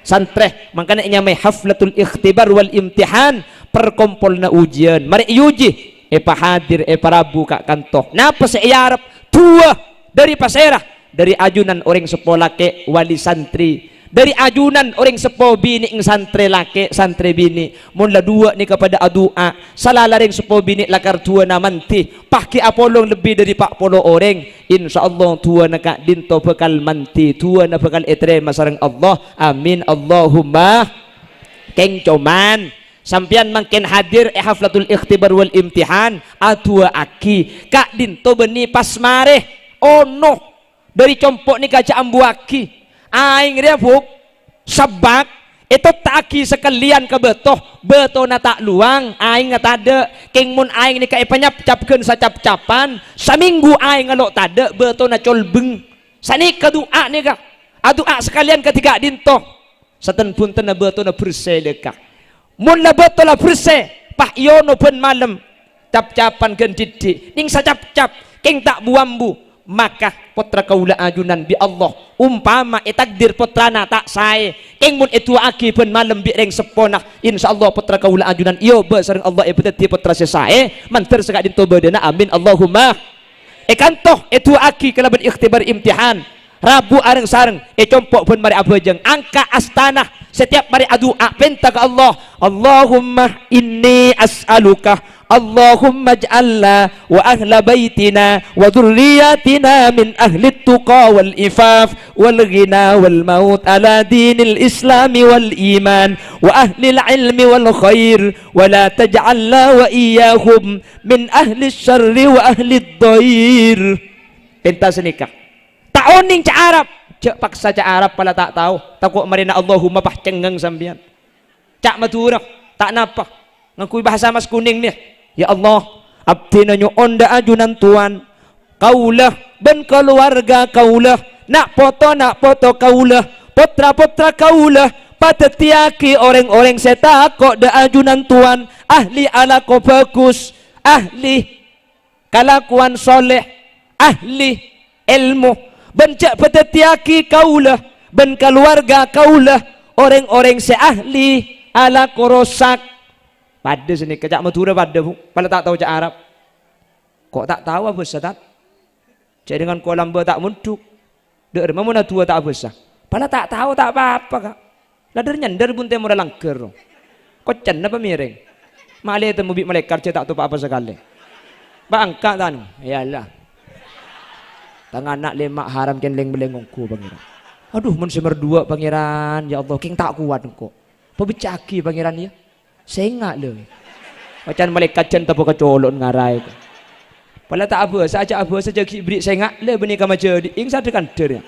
santre makanya nyamai haflatul ikhtibar wal imtihan perkumpulna ujian mari uji hadir parabu kak kantoh napa seiyarap tua dari paserah dari ajunan orang sepola ke wali santri dari ajunan orang sepo bini ing santre lake santre bini mula dua ni kepada adua salala ring sepo bini lakar tua namanti paki apolong lebih dari 40 orang insyaallah tua na kak dinto bekal manti tua na bekal etre masarang Allah amin Allahumma keng coman sampian makin hadir haflatul ikhtibar wal imtihan atua aki kak dinto beni pasmare ono dari compok ni kaca ambuaki aing dia buk sebab itu taki sekalian ke beto na tak luang aing tak ada king mun aing ni kai penyap-capkeun sacap-capan saminggu aing ngalok tade beto na colbeng sani ka doa ni ka doa sekalian ketika dintoh saten punten na beto na bersih leka mun la beto la bersih pah yono pun malam cap-capan keun didik ning sacap-cap king tak buambu maka putra kaula ajunan bi Allah umpama takdir putrana tak sae king mun itu aki pun malam bi reng seponah insyaallah putra kaula ajunan iyo besareng Allah beteti putra sesae manter sekak dinto bedena amin Allahumma kantoh itu aki kalaban ikhtibar imtihan Rabu areng sareng compok pun mari abajeng angka astana setiap mari adua penta ke Allah Allahumma inni as'aluka Allahumma ij'alna wa ahla baitina wa dhurriyyatina min ahli tuqa wal ifaf wal ghina wal maut ala dinil islami wal iman wa ahli ilmi wal khair wa la taj'alna wa iyyahum min ahli syarri wa ahli dhair penta senikah tak oning ca Arab cak paksa ca Arab pala tak tahu takut marina Allahumma pah cengeng sambian cak maturah tak napa ngakui bahasa mas kuning nih ya Allah abdi nanyo onda ajunan tuan kaulah dan keluarga kaulah nak foto kaulah potra kaulah patetiaki orang-orang setakok da ajunan tuan ahli alako bagus ahli kalakuan soleh ahli ilmu bencak patetiaki kaulah dan keluarga kaulah orang-orang seahli ala korosak pada sini kecak Madura pada pada tak tahu cak Arab kok tak tahu apa sadat cak dengan Kuala tak munduk der mamuna tua tak besar pada tak tahu tak apa-apa kak ladar nyandar bunte murah langker kok cen apa miring malih temu bi malaikat cak tak tahu apa sekali bangka tan iyalah tangan anak lemak haram ken leng belengongku pangeran aduh mun semer dua pangeran ya Allah king tak kuat kok pebecaki pangeran ya sengak le macam malaikat cen tapo kecolok ngarai pala tak apa saja kibrit sengak le benih ka maja ing sadekan der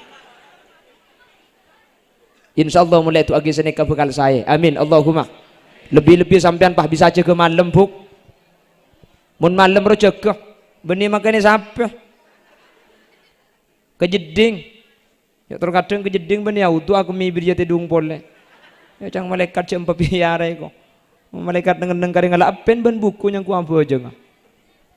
Insyaallah mulai itu agi senika bekal saya. Amin Allahumma. Lebih-lebih sampean pah bisa jaga malam buk. Mun malam ro jaga. Beni makane siapa? Kejeding. Ya terkadang kejeding beni auto aku mibir jate dung pole. Ya cang malaikat jam papiare kok. Malaikat neng kari ngalapen ben buku yang ku ambo aja nga.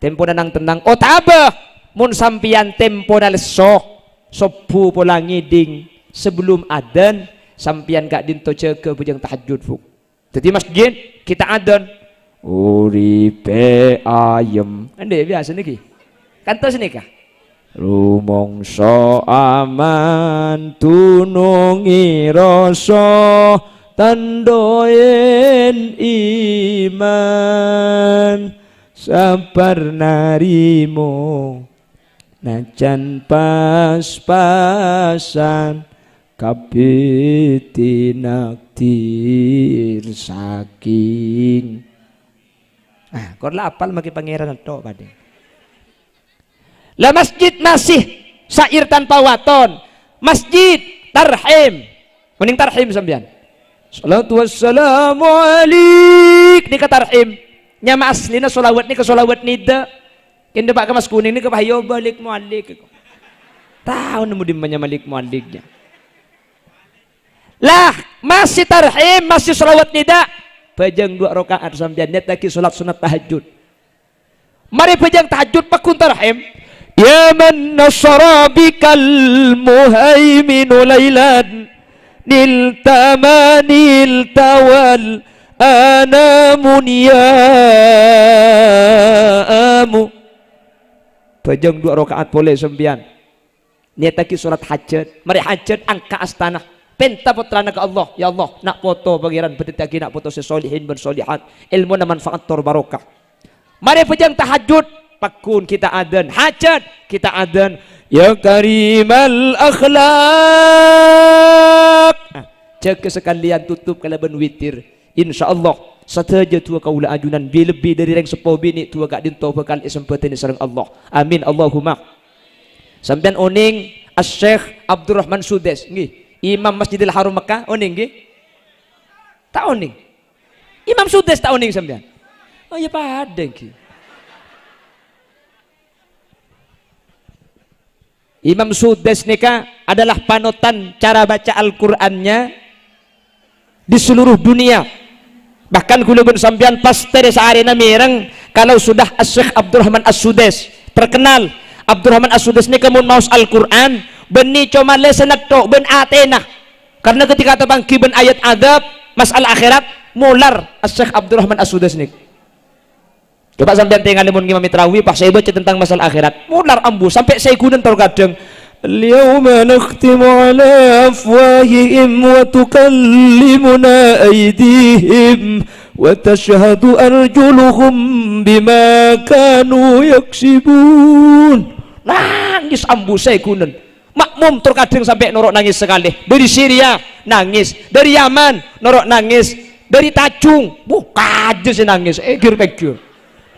Tempo nanang tenang. Oh tabah. Mun sampian tempo naleso. Sobu pola ngiding sebelum adzan sampian gak dinto jaga bujang tahajud buk. Jadi masjid kita adzan. Uripe ayem. Ande biasa niki. Kantos nikah. Rumongso aman tunungi rasa tandoyen iman sabar narimo najan pas-pasan kabeh nakdir saking. Ah, kor lapal maki pangeran tok kadang. Lah masjid masih syair tanpa waton. Masjid tarhim. Mending tarhim sampean. Salatu wassalamu alaik nika tarhim. Nya aslina sholawat nika sholawat nida. Kende pak Mas Kuning nika pahayo balik mualik. Tahu nemu di mana malik mualiknya. Lah masih tarhim, masih sholawat nida. Pajang 2 rakaat sampean net lagi salat sunat tahajud. Mari pajang tahajud pakun tarhim. Ya man nasara bikal muhaiminu laylan niltamanil tawal anamun ya'amu. Pajang 2 rakaat boleh sampean. Niat lagi salat hajat. Mari hajat angka astana. Penta putrana ke Allah, ya Allah, nak foto pangeran bedetagi nak foto sesolihin bersolihat, ilmu na manfaat tor barokah. Mari pejang tahajud, pakun kita adzan, hajat kita adzan, ya karimal akhlak. Jaga sekalian tutup kalaban witir. Insyaallah sateja tua kaula ajunan bi lebih dari reng sepo bini tua gak dinto bakal isempeten sareng Allah. Amin Allahumma. Sampean oning Asy-Syaikh Abdurrahman Sudes nggih. Imam Masjidil Haram Mekah oning nggih? Tak oning. Imam Sudes tak oning sampean. Oh ya pada nggih. Imam Sudes nika adalah panutan cara baca Al-Qur'annya di seluruh dunia. Bahkan kula pun sampean pas tere saarena mireng kalau sudah Asy-Syaikh Abdurrahman As-Sudes terkenal. Abdurrahman As-Sudes nika mun maos Al-Qur'an beni cuma lesenak tok ben atena karena ketika terbangki ben ayat adab masalah akhirat mular Asy-Syaikh Abdurrahman As-Sudes nik. Coba sampean tinggal limun ngimami tarawih pas saya baca tentang masalah akhirat mular ambu sampai saya gunen tor kadang al-yawma nakhtimu ala afwahihim wa tukallimuna aydihim wa tashhadu arjuluhum bima kanu yaksibun. Nangis ambu saya gunen. Makmum terkadang sampai norok nangis sekali. Dari Syria nangis, dari Yaman norok nangis, dari Tajung kaje sih nangis. Gir-gir.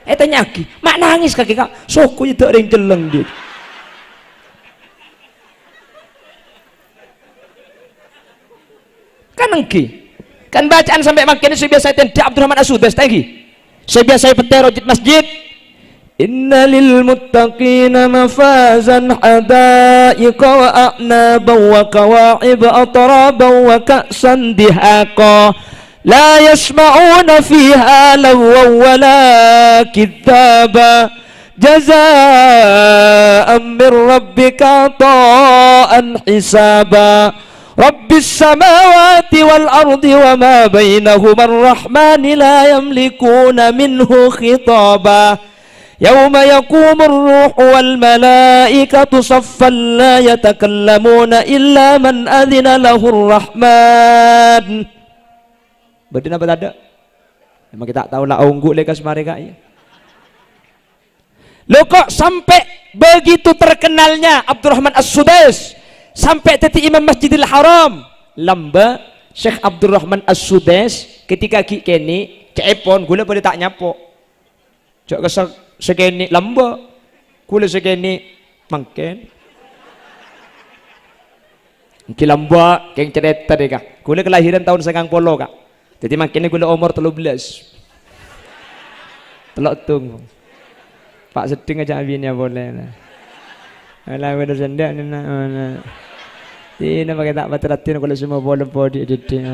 Tanya lagi, mak nangis kaki kak. Soku itu ada yang jeleng dia. Kan engki, kan bacaan sampai makin saya biasa tendak Abdurrahman As-Sudes tadi. Saya biasa petai rojit masjid. Inna lil muttaqina mafazan hadaiqa wa a'naban wa kawa'ib atraban wa ka'san dihaqa la yasma'una fiha lagwan wa la kithaba jazaa'an min rabbika ata'an hisaba rabbis samawati wal ardi wa ma bainahuma ar-rahmani la yamlikuna minhu khitaba يوم يقوم الروح والملائكة صفا لا يتكلمون إلا من أذن له الرحمن. Berdina berada. Memang kita tahu lah unggul lekas mereka ya. Lo kok sampai begitu terkenalnya Abdurrahman As-Sudes sampai teti Imam Masjidil Haram lamba Syekh Abdurrahman As-Sudes ketika kini cepon gula boleh tak nyapo. Cak kesak sekeni lamba kula sekeni mangken kilamba keng cerita deh kak kula kelahiran tahun 90 kak jadi makinnya kula umur 13 telok tung pak seding aja abinya boleh lah alah udah sendak ni nak mana ini pakai tak bateratin kalau semua boleh body editing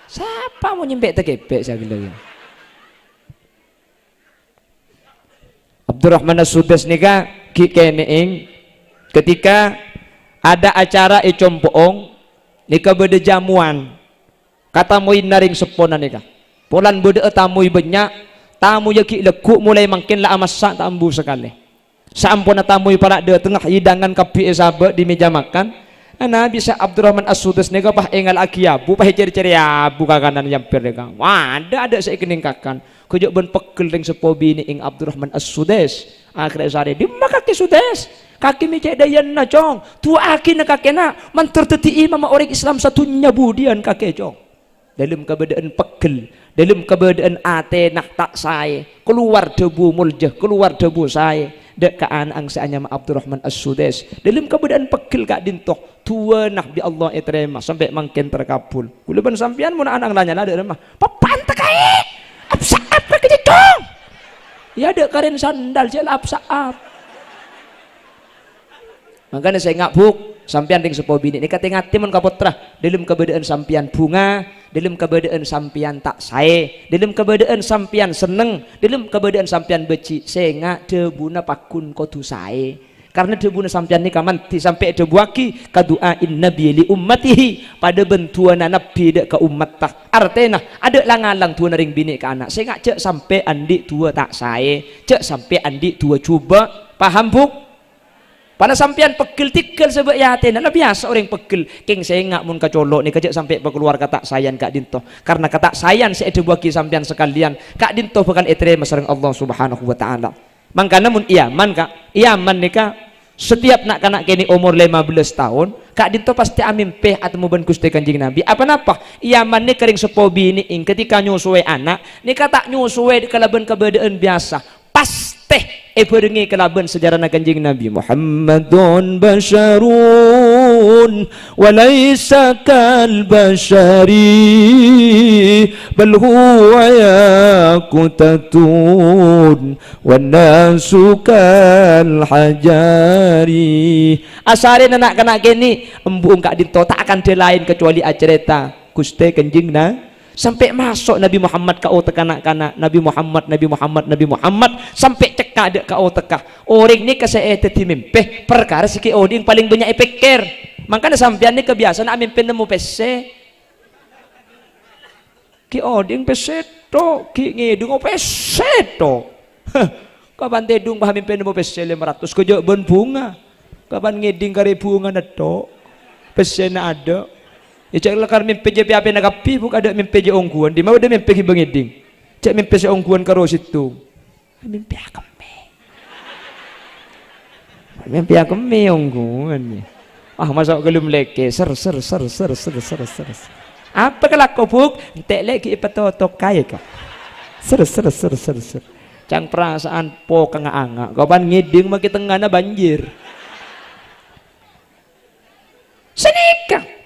siapa mau nyempek terkepek saya bilang Abdurrahman As-Sudais nikah keneing ketika ada acara icompoong nikah beda jamuan kata muin naring seponan nikah polan beda tamu banyak tamu yaki lekuk mulai makin lah amasak tambu sekali sampun tamu para de tengah hidangan kapi sahabat di meja makan ana bisa Abdurrahman As-Sudais nikah pah engal akiabu pah ceri-ceri abu kakanan yampir nikah wah ada saya kening kakan kujok ben pegel ring sepo bini ing Abdurrahman As-Sudais akhirnya sare di makake Sudais kaki mi cek dayan na cong tua aki na kakena mantur teti imam orang Islam satunya budian kakek cong dalam keadaan pegel dalam keadaan ate nak tak saya keluar debu muljah keluar debu saya dek kaan angsaanya ma Abdurrahman As-Sudais dalam keadaan pegel kak dintoh tua nak bi Allah etrema sampai makin terkabul kula ban sampean mun anak nanya lah dek mah papan tekai apsaap ka kejitong ya dek karen sandal jel apsaap makanya saya ngabuk sampian ring sepo bini ini kata ngati mun kapotra dalam keberadaan sampian bunga dalam keberadaan sampian tak sae dalam keberadaan sampian seneng dalam keberadaan sampian beci saya ngak debuna pakun kotu sae karena debuna sampian ni kamanti sampai debu aki kaduain nabi li ummatihi pada bentuan nabi dek ke umat tak artena ada langalang tua ring bini ke anak saya ngak cek sampai andi tua tak sae cek sampai andi tua coba paham buk pada sampian pegel tikel sebab ya tena lah biasa orang pegel king saya ngak mun kacolok ni kejak sampai keluar kata sayan kak dinto karena kata sayan saya ada bagi sampian sekalian kak dinto bakal etre masareng Allah Subhanahu wa taala mangkana mun Yaman kak Yaman nikah setiap nak kanak kini umur 15 tahun kak dinto pasti amin peh atau mau Gusti Kanjeng Nabi apa Yaman ni kering sepo bini ing ketika nyusue anak ni kata nyusue kalaban keberadaan biasa pasti berengi kelaban sejarah Kanjeng Nabi Muhammadun basyarun wa laysa kal basyari bal huwa yaqutatun wan nasu kal hajari asarin anak-anak kini embung kak dinto tak akan dia lain kecuali acerita Gusti Kanjeng Nabi sampai masuk Nabi Muhammad kau tekanak-kanak Nabi Muhammad sampai cekak ada kau tekah orang ni kesaya teti mimpi perkara sikit oding paling banyak pikir makanya sampean ni kebiasaan mimpi nemu pese ki oding pese to ki ngidung pese to kapan tedung bah mimpi nemu pese 500 kejak ben bunga kapan ngiding kare bunga na to pese na ada ya cak lekar mimpi je piape nak api buk ada mimpi je ongguan di mana ada mimpi ki bengiding cak mimpi se ongguan karo situ mimpi akeme ongguan masuk gelum leke ser apa kelak buk entek lagi ipatotok kaya ka ser cang perasaan po kanga-anga kapan ngiding maki tengahna banjir senikah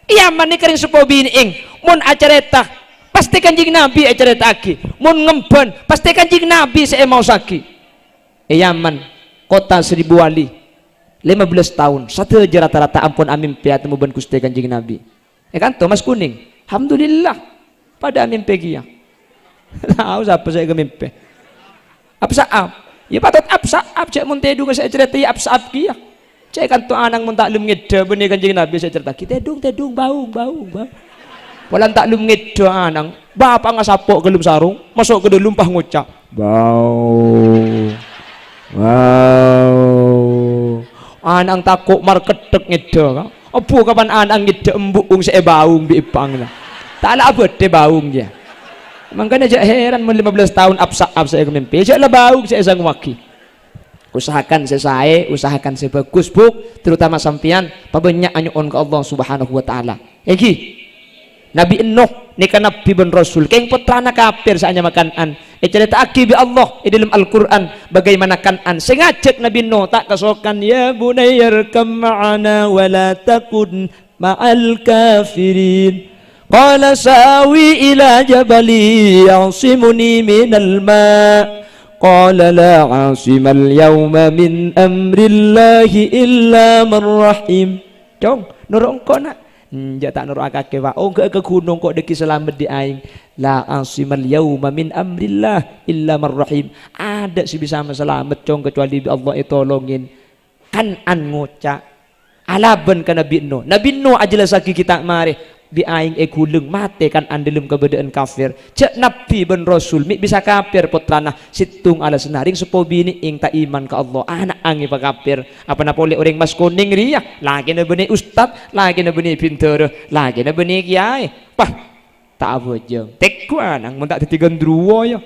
Yaman ni kering sepo bini ing mun acareta pasti Kanjeng Nabi acareta aki mun ngemben pasti Kanjeng Nabi saya mau saki Yaman kota 1000 wali 15 tahun satu aja rata-rata ampun amin piat temu ben Gusti Kanjeng Nabi kan to Mas Kuning alhamdulillah pada amin pegia tahu siapa saya ke mimpi absaab ya patut absaab cek mun tedu saya cerita ya absaab kia cek kan tu anang mun taklum ngeda benih Kanjeng Nabi saya cerita kita tedung baung walan taklum ngeda anang bapak ngasapok gelum sarung masuk ke dalam pah ngucap bau anang takut marketek ngeda kan apa kapan anang ngeda embung saya baung bi ipang lah tak lah abad de baung dia makanya jak heran mun 15 tahun absaab saya kemimpi jak lah baung saya sang waki usahakan sesae usahakan sebagus buk terutama sampian pabanyak anyuon ke Allah Subhanahu wa taala Nabi Nuh ni kan nabi ben rasul keng putrana kafir saanya makanan cerita aki bi Allah dalam Al-Quran bagaimana Kan'an sengajak Nabi Nuh tak kasokan ya bunayyarkam ma'ana wa la takun ma'al kafirin qala sawi ila jabali ya'simuni minal ma' qala la 'asimal yawma min amrillahi illa man rahim cong nurung ko nak ja tak nurung akake wa oh ke gunung kok deki selamat di aing la 'asimal yawma min amrillah illa man rahim ada sih bisa selamat cong kecuali Allah itu tolongin Kan'an ngocak alaban ka Nabi Nuh ajalah saki kita mari di aing kuleng mate kan andelum keberadaan kafir cek nabi ben rasul mi bisa kafir putrana situng ala senaring sepo bini ing tak iman ke Allah anak angi pa kafir apa na boleh orang mas kuning ria lagi na beni ustad lagi na beni pinter lagi na beni kiai pah tak abojeng tekuan ang mun tak titigan druwo ya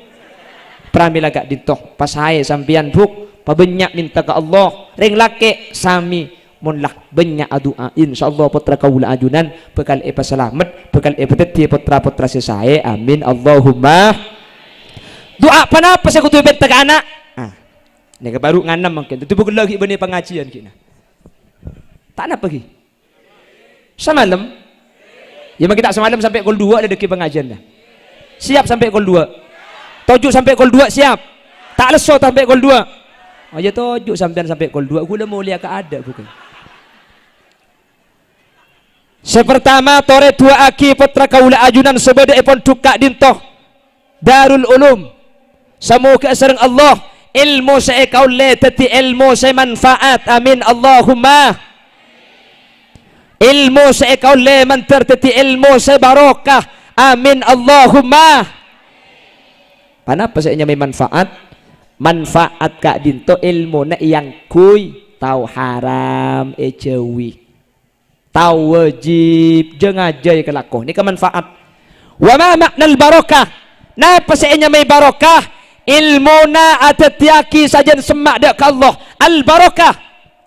pramila gak ditoh pasae sampian buk pabenyak minta ke Allah ring lake sami munlah banyak doa insyaallah putra kaula ajunan bekal selamat bekal peteti putra-putra sesae amin Allahumma doa panapa saya kutu bet ka anak ni baru nganam mungkin tu bukan lagi benih pengajian kina tak nak pergi semalam ya kita semalam sampai kol 2 ada deki pengajian dah siap sampai kol 2 tojuk sampai kol 2 siap tak leso sampai kol 2 aja tojuk sampai kol 2 gula mulia ke ada bukan. Sepertama tore dua aki putra kaula ajunan sebeda epon tukak dintoh Darul Ulum semoga sereng Allah ilmu saya kaule teti ilmu saya manfaat amin Allahumma ilmu saya kaule mantar teti ilmu saya barokah amin Allahumma panapa saya nyamai manfaat kak dintoh ilmu na yang kui tahu haram ejewi tahu wajib jangan aja ya kelako ini kemanfaat wa ma maknal barakah napa seenya may barakah ilmuna atatiaki sajan semak dak ke Allah al barakah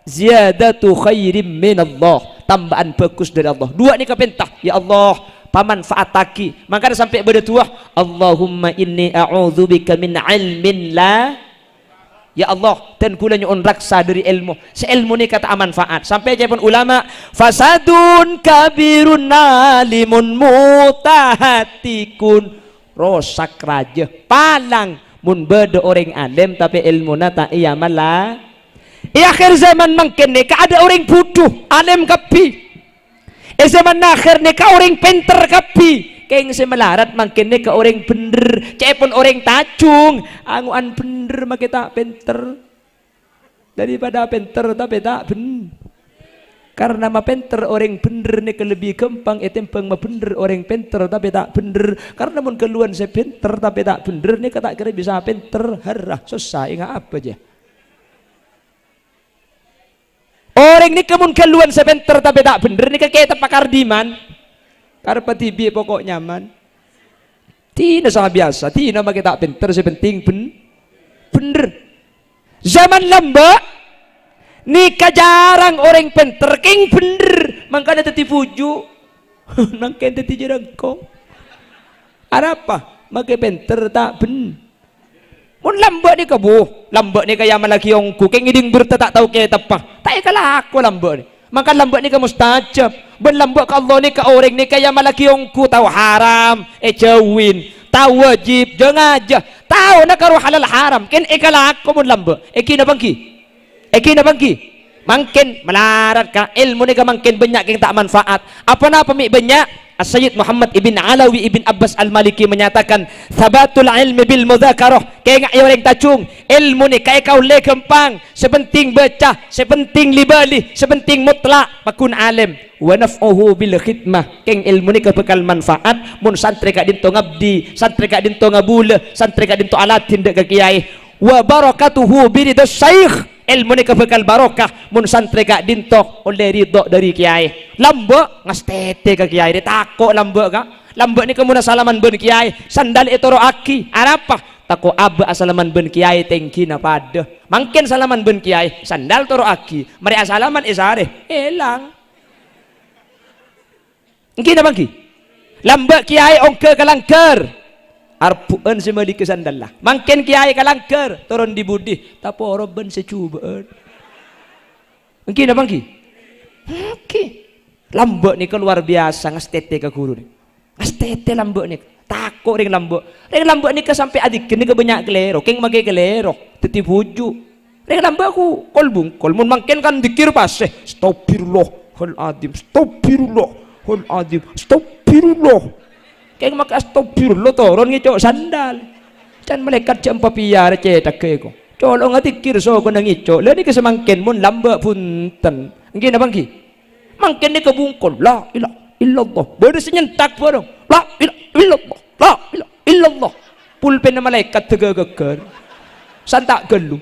ziyadatu khairim min Allah tambahan bagus dari Allah dua ni kapentah ya Allah pamanfaat taki maka sampai berdoa Allahumma inni a'udzubika min ilmin la ya Allah dan kula nyuun raksa dari ilmu seilmu ni kata manfaat sampai aja pun ulama fasadun kabirun nalimun mutahatikun rosak raja palang mun beda orang alim tapi ilmu nata iya malah akhir zaman mungkin ni ada orang bodoh alim kapi zaman akhir ni ka orang pinter kapi keng semelarat makin ke orang bener cepon orang tacung anguan bener makin tak pinter daripada pinter tapi tak bener karena ma pinter orang bener ni lebih gampang etempeng ma bener orang pinter tapi tak bener karena mun keluan saya pinter tapi tak bener ni kata kira bisa pinter harah susah ingat apa aja orang ni kemun keluan saya pinter tapi tak bener ni kakek pakar diman karena tibi pokok nyaman tina sama biasa tina maka tak pinter sepenting bener zaman lamba nikah jarang orang pinter king bener makanya teti puju nangken teti jerengkong ada apa maka pinter tak bener mun lamba ni kabuh lamba ni kaya malaki yongku king iding berta tak tahu kaya tepah tak kalah aku lamba ni maka lambak ni ka mustajab ben lambak ka Allah ni ka orang ni kaya malaki yongku tahu haram jawin tahu wajib jangan aja tahu na karu halal haram ken ikalak ko mun lambak kina bangki mungkin melarat ka ilmu ni ka mungkin banyak yang tak manfaat apa na pemi banyak As-Sayyid Muhammad ibn Alawi ibn Abbas Al-Maliki menyatakan sabatul ilmi bil mudzakarah kaya nga orang tacung ilmu ni kaya kau le gampang sepenting baca sepenting libali sepenting mutlak pakun alim wa naf'uhu bil khidmah keng ilmu ni kebekal manfaat mun santri kak dinto ngabdi santri kak dinto ngabula santri kak dinto alatin dek kiai wa barakatuhu biridas syekh ilmu ni kebekal barokah mun santri kak dintok oleh ridho dari kiai lambak ngastete ke kiai dia takut lambak kak lambak ni kemuna salaman ben kiai sandal etoro aki apa takut abah salaman ben kiai tengki na pada mungkin salaman ben kiai sandal toro aki mari asalaman isare elang ngki na bangki lambak kiai ongke kalangker arpuan semua di kesandalah makin kiai kalangker turun di budi tapi orang ben secubaan mungkin apa mungkin oke lambok nih luar biasa ngestete ke guru nih ngestete lambok nih takut ring lambok nih sampai adik ini kebanyak kelero keng mage kelero teti buju ring lambok aku kol mun makin kan dikir pas astagfirullah keng mak astagfirullah turun ngicok sandal can malaikat jam papiar cetak ke ko colong ngatikir so ko nangicok lha niki semangken mun lambok punten nggih napa nggih mangken ni kebungkol la ilaha illallah baru senyentak bareng la ilaha illallah pulpen malaikat tegegeger santak gelu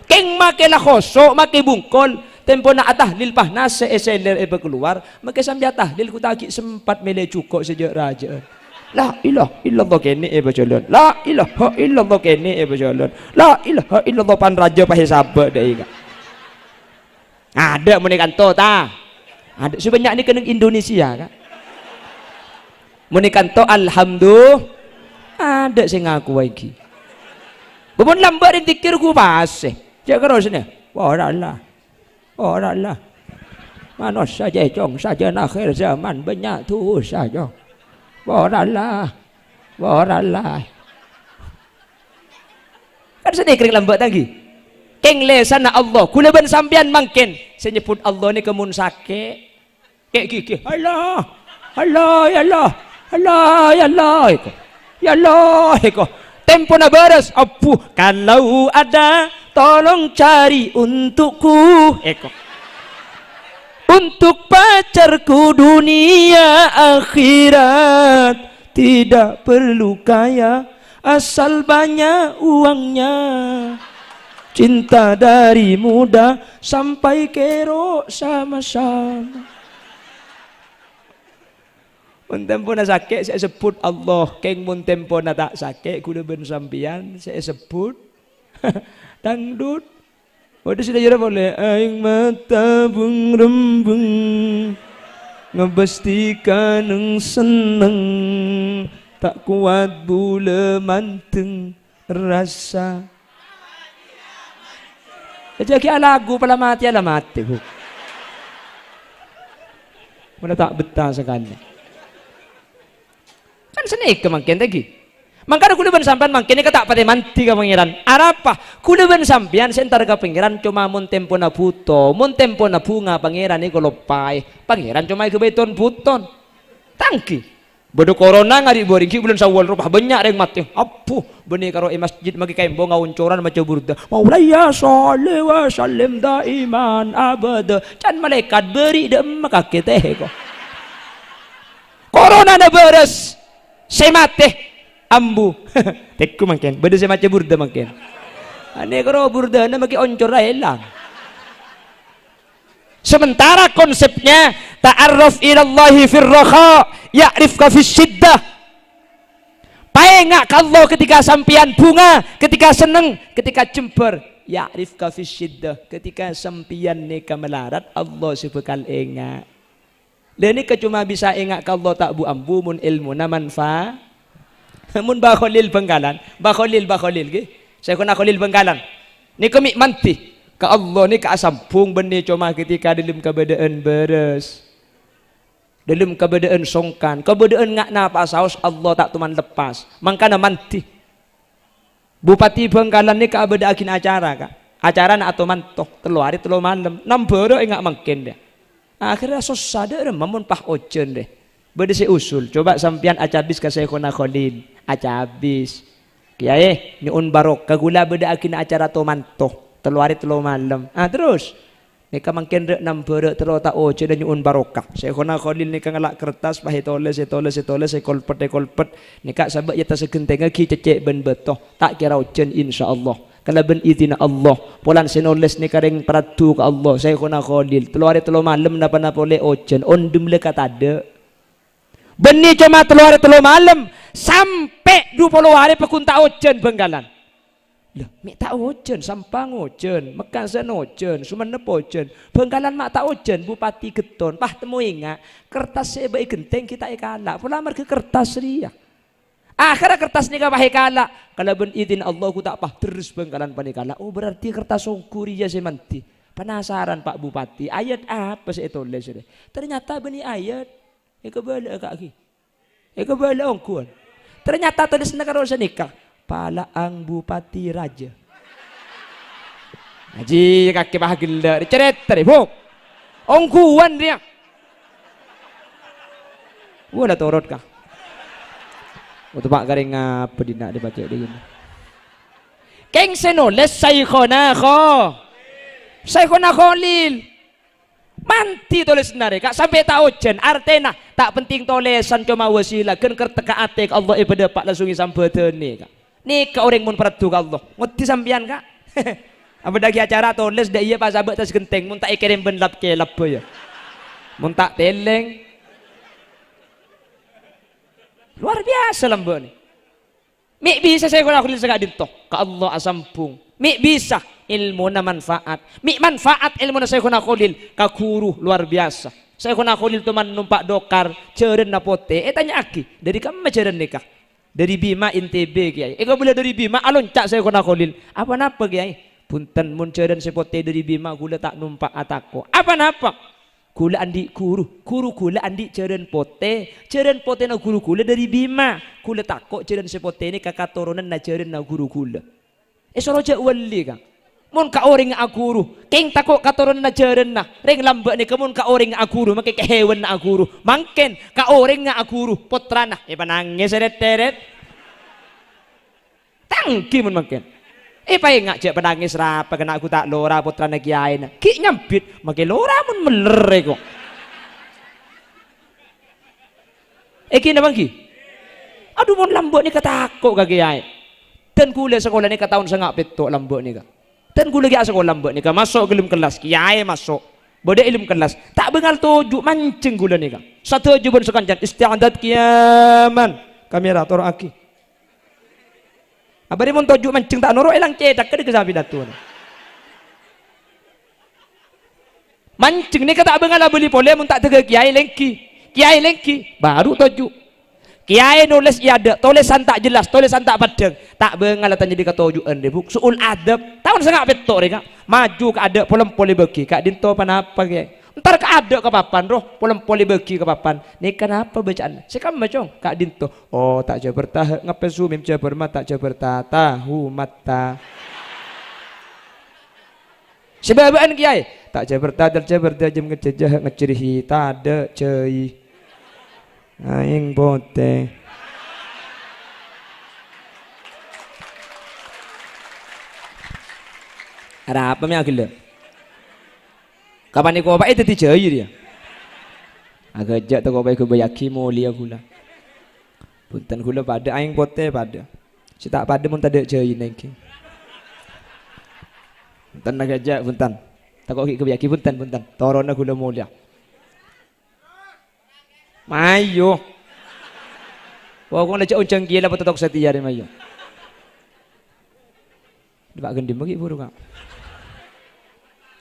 keng make la khosok make bungkol tempo na tahlil pahnas seeseler keluar make sambil tahlil ku taki sempat mele cukok sejak raja la ilaha illallah kene bacolon la ilaha illallah kene bacolon la ilaha illallah pan raja pahe sabak deh ada mun kanto ta ada sebanyak ni kena Indonesia kan mun kanto alhamdulillah ada sing ngaku lagi bubun lambat dikir ku pas jak terus ni ora lah manusia jejong saja akhir zaman banyak tu saja Waralah kan sedih lambat lagi keng lesana Allah kula ben sampean mangken saya nyebut Allah ni kemun sake kek gigi Allah ya Allah iko tempo na beres apu kalau ada tolong cari untukku iko untuk pacarku dunia akhirat tidak perlu kaya asal banyak uangnya cinta dari muda sampai kero sama-sama mun tempo na sakit saya sebut Allah keng mun tempo na tak sakit kuda ben sampian saya sebut dangdut waduh sudah jera boleh aing mata bung rembung ngebestikan neng seneng tak kuat bule manteng rasa jadi lagu pala mati bu mana tak betah sekali kan seni kemangkian lagi mangkana kuda ben sampean mangkene tak pate manti ka pangeran arapa kuda ben sampean sentar ka pangeran cuma mun tempo na buto mun tempo na bunga pangeran iku lopai pangeran cuma ke beton buton tangki bodo corona ngari boring ki bulan sawal rupah banyak reng mati apuh beni karo masjid magi kaimbo ngauncoran maca burda maulaya sholli wa sallim daiman abada can malaikat beri dem makake teh ko corona na beres semate ambu tekku mangken beda saya maca burda mangken ane karo burda na maki oncor lang sementara konsepnya ta'arruf ilallahi fir raha ya'rifka fis syiddah paengak ka Allah ketika sampian bunga ketika seneng ketika jember ya'rifka fis syiddah ketika sampian nika melarat Allah sebekal engak dan ini cuma bisa engak ka Allah tak bu ambu mun ilmu na manfa mun bakholil Bengkalan bakholil ke saya kena kholil Bengkalan ni kami manti ke Allah ni ke asampung benih cuma ketika dalam keberadaan beres dalam keberadaan songkan keberadaan ngak napa saus Allah tak tuman lepas mangkana manti Bupati Bengkalan ni keabada akin acara acara nak atau mantoh telu hari telu malam nambero engak mangken deh akhirnya susah deh mamun pah ojen deh beda si usul coba sampian acabis ka saya kena kholil acabis kiai nyun barok kagula beda akin acara to mantoh telu hari telu malam terus nika mangken rek nambere telu ta oje dan nyun barokah saya kena kholil nika ngalak kertas pahe toles saya kolpet nika sabak ya tasegenteng ki cecek ben betoh tak kira ojen insyaallah kalau ben izin Allah polan senoles nika reng peratu ka Allah saya kena kholil telu hari telu malam napa-napa oleh ojen ondem le kata ada benih cuma telu hari telu malam sampai 20 hari pekunta ojen Bengkalan lah mek tak ojen sampang ojen mekan sen ojen sumenep ojen Bengkalan mak tak ojen bupati geton pah temu ingat kertas saya baik genteng kita ikalak pula marke kertas ria Akhirnya kertas nikah pahikala. Kalau ben izin Allah ku tak pah terus bengkalan panikala. Oh berarti kertas songkuri ya semanti. Penasaran Pak Bupati, ayat apa sih itu tulis ini? Ternyata beni ayat. Kebala kaki. Kebala ongkuan. Ternyata tulis negara nikah. Palaang Bupati Raja. Haji kaki bahagila. Cerita deh, buk. Ongkuan dia. Wala torot kah? Untuk Pak garing apa dina dibaca dia ini. Keng senoles Syekhona Khalil. Manti tulis nare kak sampai tahu jen artena tak penting tulisan cuma wasilah kan kerteka atek Allah ibadah pak langsung sampeuten nih kak. Nih ke orang mun peradu ka Allah. Ngerti sampean kak? Apa lagi acara tulis dah iya pas sahabat tas genteng mun tak ikirim ben lap ke lap ya. Mun tak teleng luar biasa lambo ni. Mik bisa saya guna kulit segak dinto ka Allah asampung. Mik bisa ilmu na manfaat. Mik manfaat ilmu na saya guna kulit ka guru luar biasa. Saya guna kulit teman numpak dokar ceren na pote. Tanya aki dari kamu ceren nikah dari Bima NTB kiai. Kau boleh dari Bima alon cak saya guna kulit. Apa napa kiai? Punten mun ceren sepote dari Bima gula tak numpak atako. Apa napa? Kula andi kuru kula andi ceren pote na guru kula dari Bima kula takok ceren sepote ni kakak turunan na ceren na guru kula soroja wali kang mun ka orang nga aguru keng takok katurunan na ceren na ring lamba ni kamun ka orang nga aguru makai kehewan na aguru mangken ka orang nga aguru potra na panangis seret tangki mun mangken pay nga cek penangis rapa kena aku tak lora putra na kiai na ki nyampit makai lora mun meler ko kina bangki aduh mun lambok ni katako ka kiai dan kula sekolah ni katahun sengak petok lambok ni ka dan kula gi sekolah lambok ni ka masuk ke dalam kelas kiai masuk bode ilmu kelas tak bengal tujuk mancing kula ni ka satu jubun sekanjan isti'adat kiaman kamera tor aki abari mun tojuk mancing tak noro elang cetak ke sabi datu mancing ni kata abang beli pole mun tak tega kiai lengki baru tojuk kiai nulis iya ada tulisan tak jelas tulisan tak padang tak bengal tanya di katojuan de buk suul adab tahun sengak betok reka maju ke ada polem bagi kak dinto panapa kiai ntar ke ada ke papan roh polem bagi ke papan ni kenapa bacaan sekam macam kak dinto oh tak jabar tah ngapain sumim jabar mata jabar tahu mata sebaban kiai tak jabar tadal jabar jam ngejejah ngecerihi tada cei aing bote ada apa mi agil kapan ko apa itu dijai dia agak jak tu ko apa ko bayaki mulia gula punten gula pada aing bote pada si tak pada mun tak ada jai nengki punten agak jak punten tak ko ko bayaki punten torona gula mulia mayo wah kau nak cakap uncang gila apa tak setia ni mayo dibak gendim bagi buru kak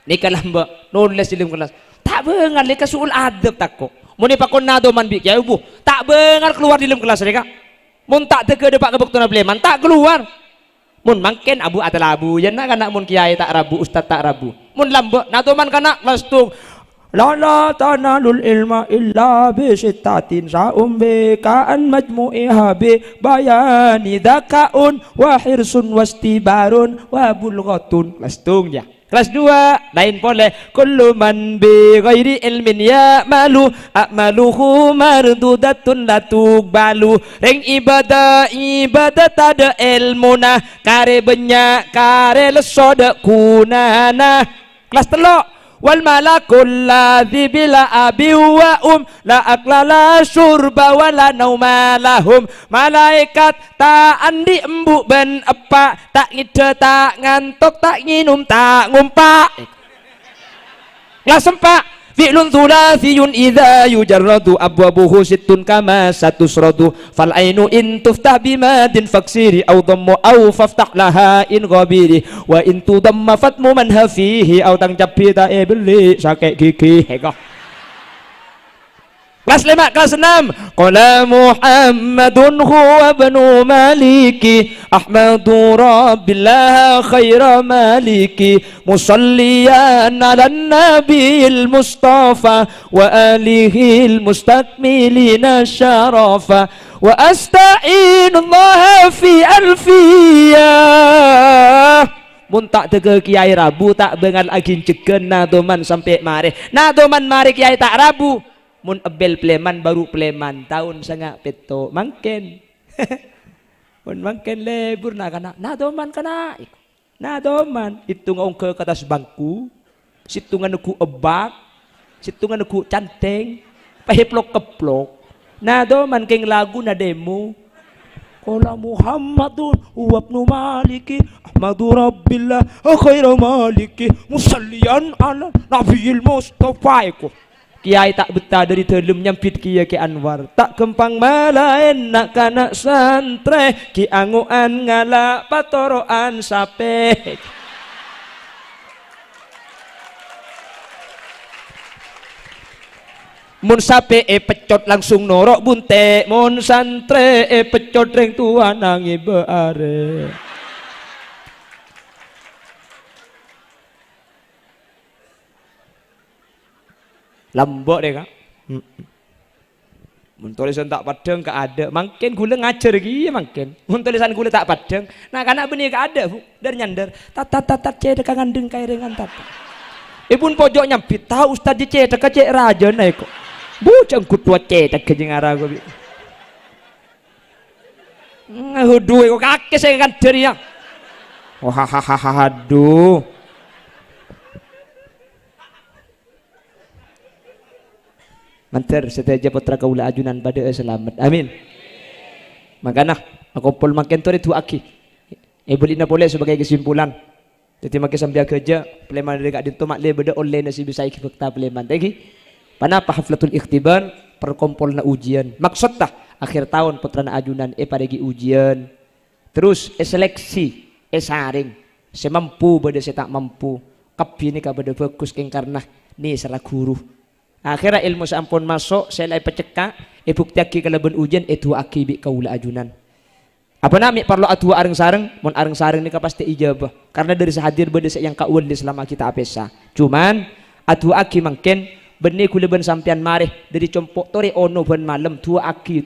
ni kalah mbak nulis di dalam kelas tak bengar leka suul adab takko muni pakon nado man bik ya ibu tak bengar keluar di dalam kelas mereka mun tak tege depak kebuk tuna bleman tak keluar mun mangken abu atau abu ya nak kana mun kiai tak rabu ustad tak rabu mun lambak nado man kana lastung la tanalul ilma illa bi sittatin sa'um bi ka'an majmu'iha bi bayani dzakaun wa hirsun wastibarun wa bulghatun lastung ya kelas 2 lain boleh kullu man bi ghairi ilmin ya malu amaluhu mardudatun la tuqbalu ring ibadah tada ilmuna kare banyak kare lesoda kunana kelas 3 wal malakul ladzi bila abi wa la aklala syurba wala nauma lahum malaikat tak andi embuk ben apa tak ngide tak ngantuk tak nginum tak ngumpak kelas 4 fi'lun thulathiyun idza yujarradu abwabuhu sittun kama satusradu fal ainu in tuftah bimadin faksiri aw dhammu aw faftah laha in ghabiri wa in tudamma fatmu man hafihi aw tangcapi ta beli sakek gigi heko Kelas 5, kelas 6. Qala Muhammadun huwa ibnu Maliki Ahmadu Rabbillah khaira Maliki musalliyan ala nabiyil Mustafa wa alihil mustakmilina syarafa wa asta'inullah fi alfiyah. Mun tak tega kiai rabu tak bengal agin cegen na doman sampai mari. Na doman mari kiai tak rabu. Mun ebel pleman baru pleman tahun sanga peto mangken. Mun mangken lebur na kana. Na doman kana. Na doman itu ngong ke atas bangku. Situ nganuku ebak. Situ nganuku canteng. Pahiplok keplok. Na doman keng lagu na demo. Qala Muhammadun huwa ibnu Maliki Ahmadu Rabbillah khaira Maliki musalliyan ala nabiyil Mustafa. Kiai tak betah dari telum nyampit kiai ke Anwar tak kempang malaen nak kanak santre ki anguan ngala patoroan sape. Mun sape pecot langsung norok bunte, mun santre pecot reng tua nangi beare. Lambok deh kak. Mun tulisan tak padang ke ada, makin gula ngajar lagi makin. Mun tulisan gula tak padang, nah karena benih ke ada bu, dari nyandar. Tat cedek ngandeng kaya dengan tat. Ibun pojok nyampit tahu ustad cedek cek raja naik kok. Bujang kutua cedek ke jengara gue. Hudu kok kakek saya kan dari ya. Wah aduh. Mantar setiap putra kaula ajunan pada selamat. Amin. Makanya aku pol makin tu itu aki. Boleh boleh sebagai kesimpulan. Jadi makin sambil kerja peleman dekat di tu makle beda online nasi bisa ikut fakta peleman. Tadi. Panapa haflatul ikhtibar perkumpul na ujian. Maksud tak akhir tahun putra na ajunan parigi ujian. Terus seleksi saring. Semampu beda saya tak mampu. Kapi ni ka beda fokus keng karena ni salah guru. Akhirnya ilmu sampun masuk, saya lagi pecekak, bukti aki kalaban ujian, itu aki bi kaula ajunan. Apa nami perlu atu areng sareng, mon areng sareng ni ka pasti ijabah. Karena dari sehadir beda yang kaul di selama kita apesa. Cuman atu aki mungkin benih kuleban sampian mareh dari compok tori ono ben malam tua aki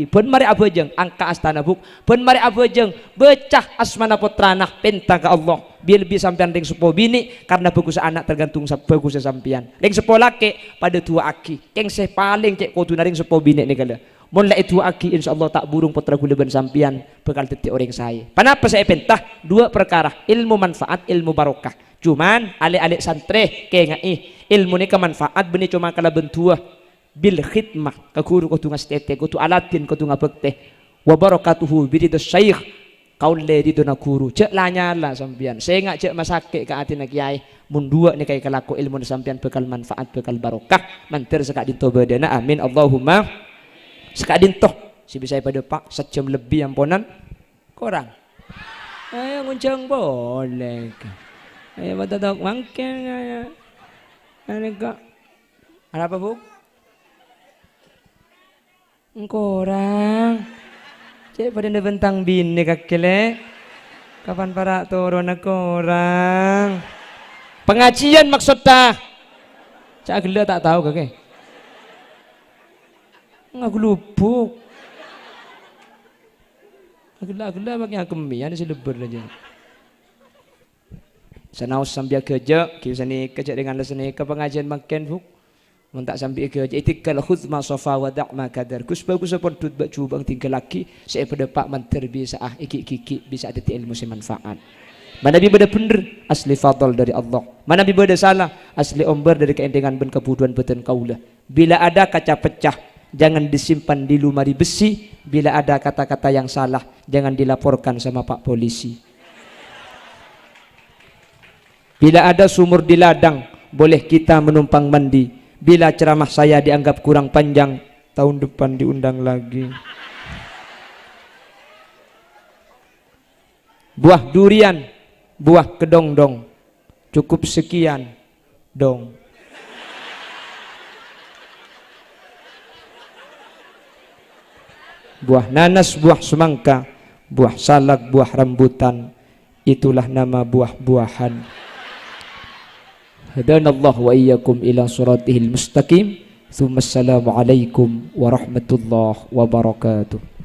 ben mari abajeng angka astana buk ben mari abajeng becah asmana putrana penta ke Allah biar lebih sampian ring sepo bini karena bagus anak tergantung bagus sampian ring sepo laki pada tua aki keng se paling cek kudu ring sepo bini ni kala mun la itu aki insyaallah tak burung putra kuleban sampian bakal tetik orang saya kenapa saya pentah dua perkara ilmu manfaat ilmu barokah cuman alik-alik santre kayak ilmu ni kemanfaat benih cuma kala bentua bil khidmah kakuru ko tungas tete ko tu alatin ko tunga bekte wa barakatuhu bidid syekh kaul le di dona guru cek lanyala sampian saya ngak cek masake ka atina kiai mun dua ni kay kalaku ilmu sampian bekal manfaat bekal barokah mantir sekak dinto badana amin Allahumma sekak dinto si bisa pada pak sejam lebih amponan kurang ayo nguncang boleh ayo batatok mangken ayo kak ada apa bu? Kurang cek pada bentang bini kakile kapan para turun kurang pengajian maksudnya cak gila tak tahu kakek nggak lupuk gila pakai kemian si lebar aja sanaus sambil kerja kisah ni kerja dengan leseni ke pengajian makin buk mentak sambil kerja itikal khudma sofa wa da'ma kadar kus bagus pun tut bak cubang tinggal laki saya pada pak manter bisa iki bisa ada ilmu semanfaat mana bi beda bener asli fadl dari Allah mana bi beda salah asli omber dari keendengan ben kebuduan beten kaula bila ada kaca pecah jangan disimpan di lumari besi bila ada kata-kata yang salah jangan dilaporkan sama pak polisi. Bila ada sumur di ladang, boleh kita menumpang mandi. Bila ceramah saya dianggap kurang panjang, tahun depan diundang lagi. Buah durian, buah kedong-dong. Cukup sekian, dong. buah nanas, buah semangka, buah salak, buah rambutan, itulah nama buah-buahan. Hadanallah wa iyyakum ila suratihil mustaqim. Assalamualaikum warahmatullahi wabarakatuh.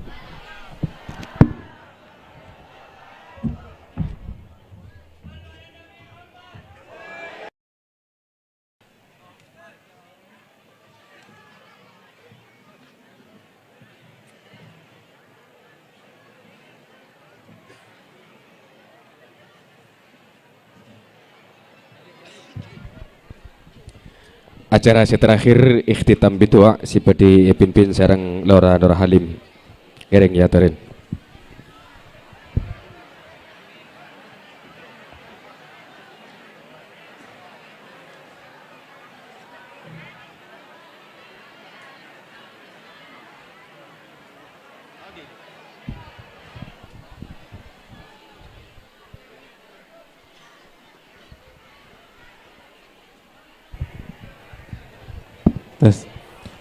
Acara terakhir ikhtitam bidoa seperti pimpin sareng Laura Nur Halim. Gereng ya Torin.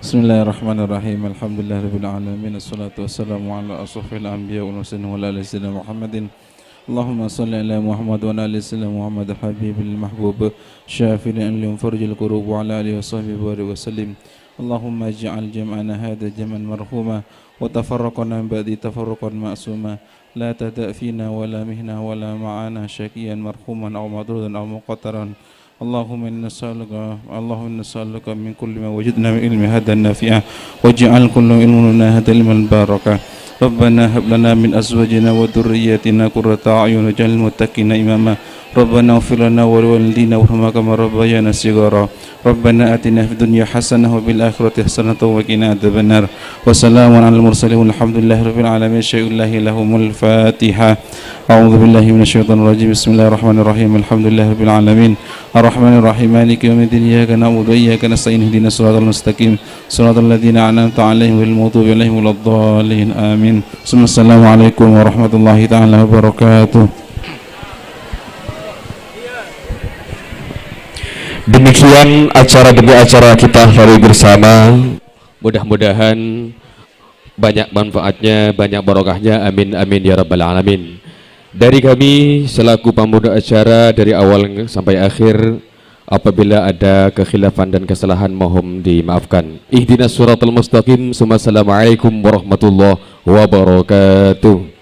Bismillahirrahmanirrahim. Alhamdulillahirabbil alamin. Wassalatu wassalamu ala asrofil anbiya wal mursalin wa ala alihi sayyidina Muhammadin. Allahumma shalli ala Muhammad wa ala alihi sayyidina Muhammad habibil mahbub syafi'an li farjil qurub wa ala alihi washabbihi wa sallim. Allahumma ij'al jam'ana hadha jam'an marhuma wa tafarraqana min ba'di tafarruqan ma'suma. La tada' fina wa la mihna wa la ma'ana syaqiyan marhuman aw madrudan aw muqattaran. اللهم إنا نسألك من كل ما وجدنا من علم هذا النافع واجعل كل علمنا هذا علم البركة. ربنا هب لنا من أزواجنا وذرياتنا قرة أعين واجعل المتقين إماما. ربنا اغفر لنا ولوالدينا وارحمنا كما ربيانا صغارا. ربنا آتنا في الدنيا حسنة وفي الآخرة حسنة وقنا عذاب النار. وسلام على المرسلين والحمد لله رب العالمين. شيء الله لهم الفاتحة. أعوذ بالله من الشيطان الرجيم. بسم الله الرحمن الرحيم. الحمد لله رب العالمين الرحمن الرحيم مالك يوم الدين. إياك نعبد وإياك نستعين اهدنا الصراط المستقيم صراط الذين أنعمت عليهم غير المغضوب عليهم ولا الضالين آمين. السلام عليكم ورحمة الله تعالى وبركاته. Demikian acara demi acara kita hari bersama. Mudah-mudahan banyak manfaatnya, banyak barokahnya. Amin amin ya rabbal alamin. Dari kami selaku pemuda acara dari awal sampai akhir, apabila ada kekhilafan dan kesalahan mohon dimaafkan. Ihdinas siratal mustaqim. Assalamualaikum warahmatullahi wabarakatuh.